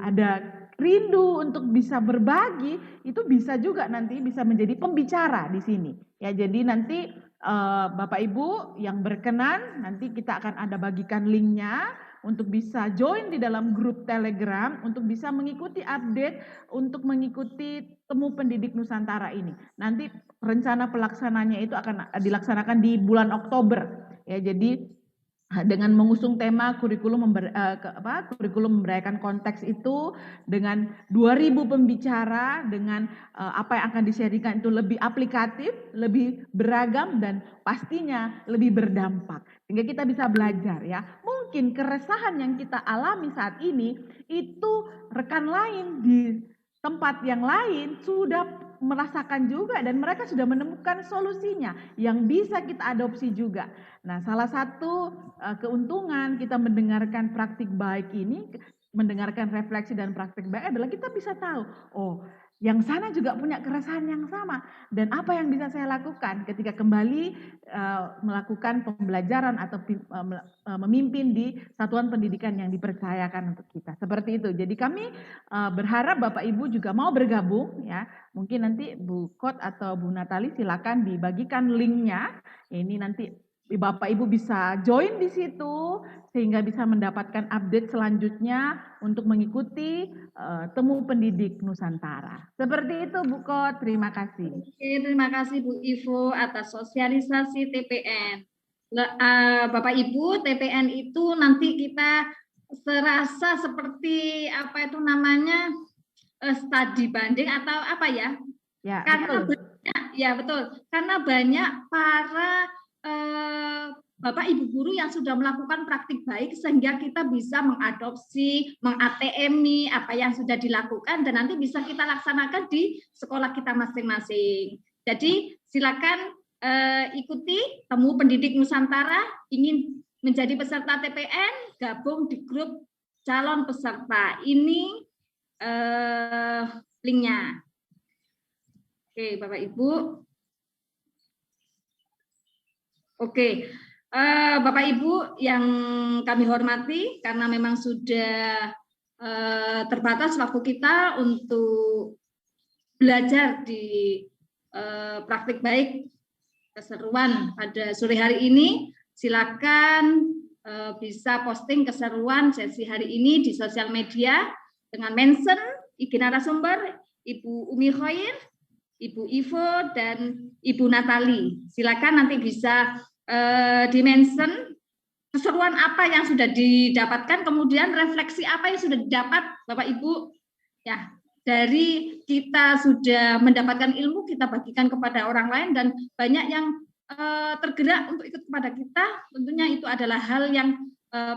Speaker 2: ada rindu untuk bisa berbagi, itu bisa juga nanti bisa menjadi pembicara di sini. Ya, jadi nanti Bapak Ibu yang berkenan nanti kita akan ada bagikan linknya untuk bisa join di dalam grup Telegram untuk bisa mengikuti update untuk mengikuti Temu Pendidik Nusantara ini. Nanti rencana pelaksananya itu akan dilaksanakan di bulan Oktober. Ya, jadi dengan mengusung tema kurikulum memberdayakan konteks itu dengan 2.000 pembicara dengan apa yang akan di-sharingkan itu lebih aplikatif, lebih beragam dan pastinya lebih berdampak. Sehingga kita bisa belajar ya. Mungkin keresahan yang kita alami saat ini itu rekan lain di tempat yang lain sudah merasakan juga dan mereka sudah menemukan solusinya yang bisa kita adopsi juga. Nah, salah satu keuntungan kita mendengarkan praktik baik ini, mendengarkan refleksi dan praktik baik adalah kita bisa tahu, oh yang sana juga punya keresahan yang sama. Dan apa yang bisa saya lakukan ketika kembali melakukan pembelajaran atau memimpin di satuan pendidikan yang dipercayakan untuk kita. Seperti itu. Jadi kami berharap Bapak Ibu juga mau bergabung ya. Mungkin nanti Bu Kot atau Bu Natali silakan dibagikan linknya. Ini nanti Bapak Ibu bisa join di situ sehingga bisa mendapatkan update selanjutnya untuk mengikuti Temu Pendidik Nusantara. Seperti itu Bu Kot, terima kasih.
Speaker 1: Oke, terima kasih Bu Ivo atas sosialisasi TPN. Bapak Ibu, TPN itu nanti kita serasa seperti apa itu namanya studi banding atau apa ya?
Speaker 2: Ya,
Speaker 1: Karena
Speaker 2: betul.
Speaker 1: betul. Karena banyak para Bapak Ibu guru yang sudah melakukan praktik baik sehingga kita bisa mengadopsi, meng-ATM-i apa yang sudah dilakukan dan nanti bisa kita laksanakan di sekolah kita masing-masing. Jadi silakan ikuti Temu Pendidik Nusantara, ingin menjadi peserta TPN, gabung di grup calon peserta. Ini linknya. Oke, Bapak Ibu. Oke, Bapak Ibu yang kami hormati, karena memang sudah terbatas waktu kita untuk belajar di praktik baik keseruan pada sore hari ini, silakan bisa posting keseruan sesi hari ini di sosial media dengan mention IG narasumber Ibu Umi Khair, Ibu Ivo, dan Ibu Natali. Silakan nanti bisa dimention keseruan apa yang sudah didapatkan, kemudian refleksi apa yang sudah didapat Bapak Ibu. Ya, dari kita sudah mendapatkan ilmu, kita bagikan kepada orang lain dan banyak yang tergerak untuk ikut kepada kita. Tentunya itu adalah hal yang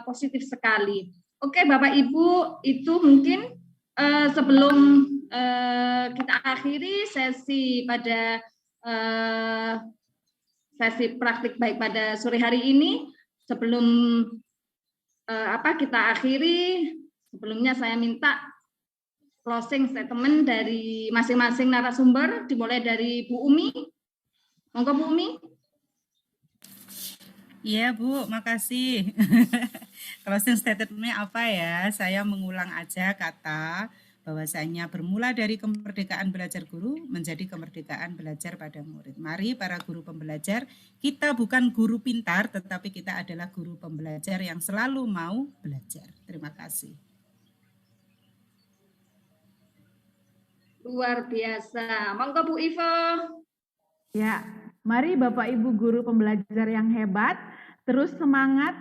Speaker 1: positif sekali. Oke, Bapak Ibu, itu mungkin sebelum kita akhiri sesi pada sesi praktik baik pada sore hari ini, sebelum kita akhiri, sebelumnya saya minta closing statement dari masing-masing narasumber, dimulai dari Bu Umi. Monggo Bu Umi.
Speaker 4: Iya Bu, makasih. Closing statement-nya apa ya? Saya mengulang aja kata bahwasanya bermula dari kemerdekaan belajar guru menjadi kemerdekaan belajar pada murid. Mari para guru pembelajar, kita bukan guru pintar, tetapi kita adalah guru pembelajar yang selalu mau belajar. Terima kasih.
Speaker 1: Luar biasa. Monggo Bu Ivo.
Speaker 2: Ya, mari Bapak Ibu guru pembelajar yang hebat, terus semangat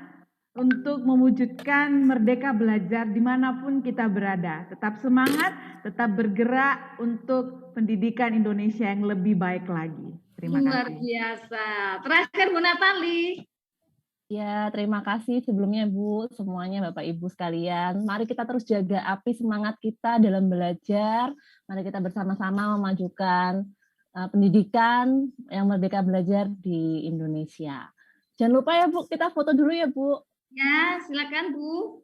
Speaker 2: untuk mewujudkan merdeka belajar dimanapun kita berada. Tetap semangat, tetap bergerak untuk pendidikan Indonesia yang lebih baik lagi. Terima kasih.
Speaker 1: Luar biasa. Terakhir Bu Natali.
Speaker 3: Ya, terima kasih sebelumnya Bu, semuanya Bapak Ibu sekalian. Mari kita terus jaga api semangat kita dalam belajar. Mari kita bersama-sama memajukan pendidikan yang merdeka belajar di Indonesia. Jangan lupa ya Bu, kita foto dulu ya Bu.
Speaker 1: Ya, silakan Bu.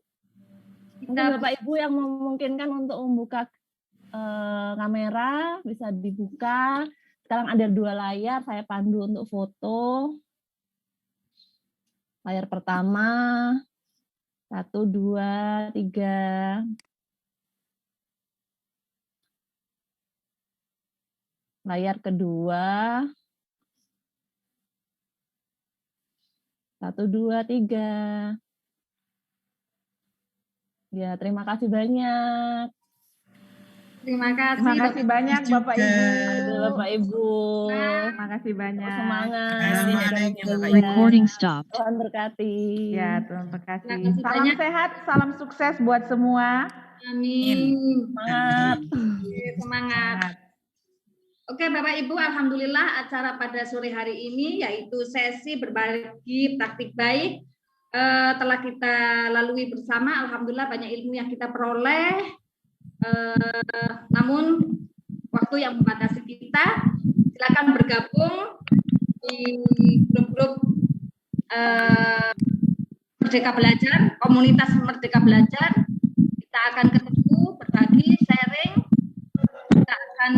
Speaker 3: Mungkin Bapak Ibu yang memungkinkan untuk membuka kamera, bisa dibuka. Sekarang ada 2 layar, saya pandu untuk foto. Layar pertama, 1, 2, 3. Layar kedua, 1, 2, 3. Ya, terima kasih banyak.
Speaker 1: Terima kasih.
Speaker 2: Terima kasih banyak Bapak Ibu.
Speaker 3: Aduh, Bapak Ibu.
Speaker 2: Terima kasih banyak.
Speaker 3: Semangat.
Speaker 7: Recording stopped.
Speaker 3: Tuhan berkati.
Speaker 2: Ya, terima kasih.
Speaker 1: Terima kasih
Speaker 2: Salam
Speaker 1: banyak.
Speaker 2: sehat, salam sukses buat semua.
Speaker 1: Amin.
Speaker 3: Semangat.
Speaker 1: Semangat. Oke Bapak Ibu, alhamdulillah acara pada sore hari ini yaitu sesi berbagi praktik baik telah kita lalui bersama. Alhamdulillah banyak ilmu yang kita peroleh. Namun waktu yang membatasi kita, silakan bergabung di grup-grup Merdeka Belajar, komunitas Merdeka Belajar. Kita akan ketemu, berbagi, sharing. Kita akan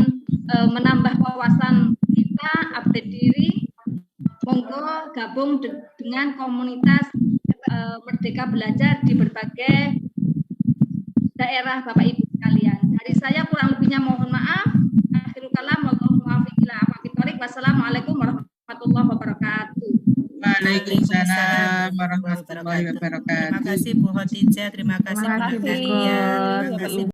Speaker 1: gabung dengan komunitas Merdeka Belajar di berbagai daerah Bapak Ibu sekalian. Dari saya kurang lebihnya mohon maaf. Akhirul kalam, wassalamualaikum warahmatullahi wabarakatuh.
Speaker 5: Waalaikumsalam warahmatullahi
Speaker 4: Terima
Speaker 5: wabarakatuh.
Speaker 4: kasih Bu Khotijah, terima kasih Bu
Speaker 2: Terima kasih, Bu
Speaker 4: Natalia,
Speaker 2: Kot.
Speaker 4: terima kasih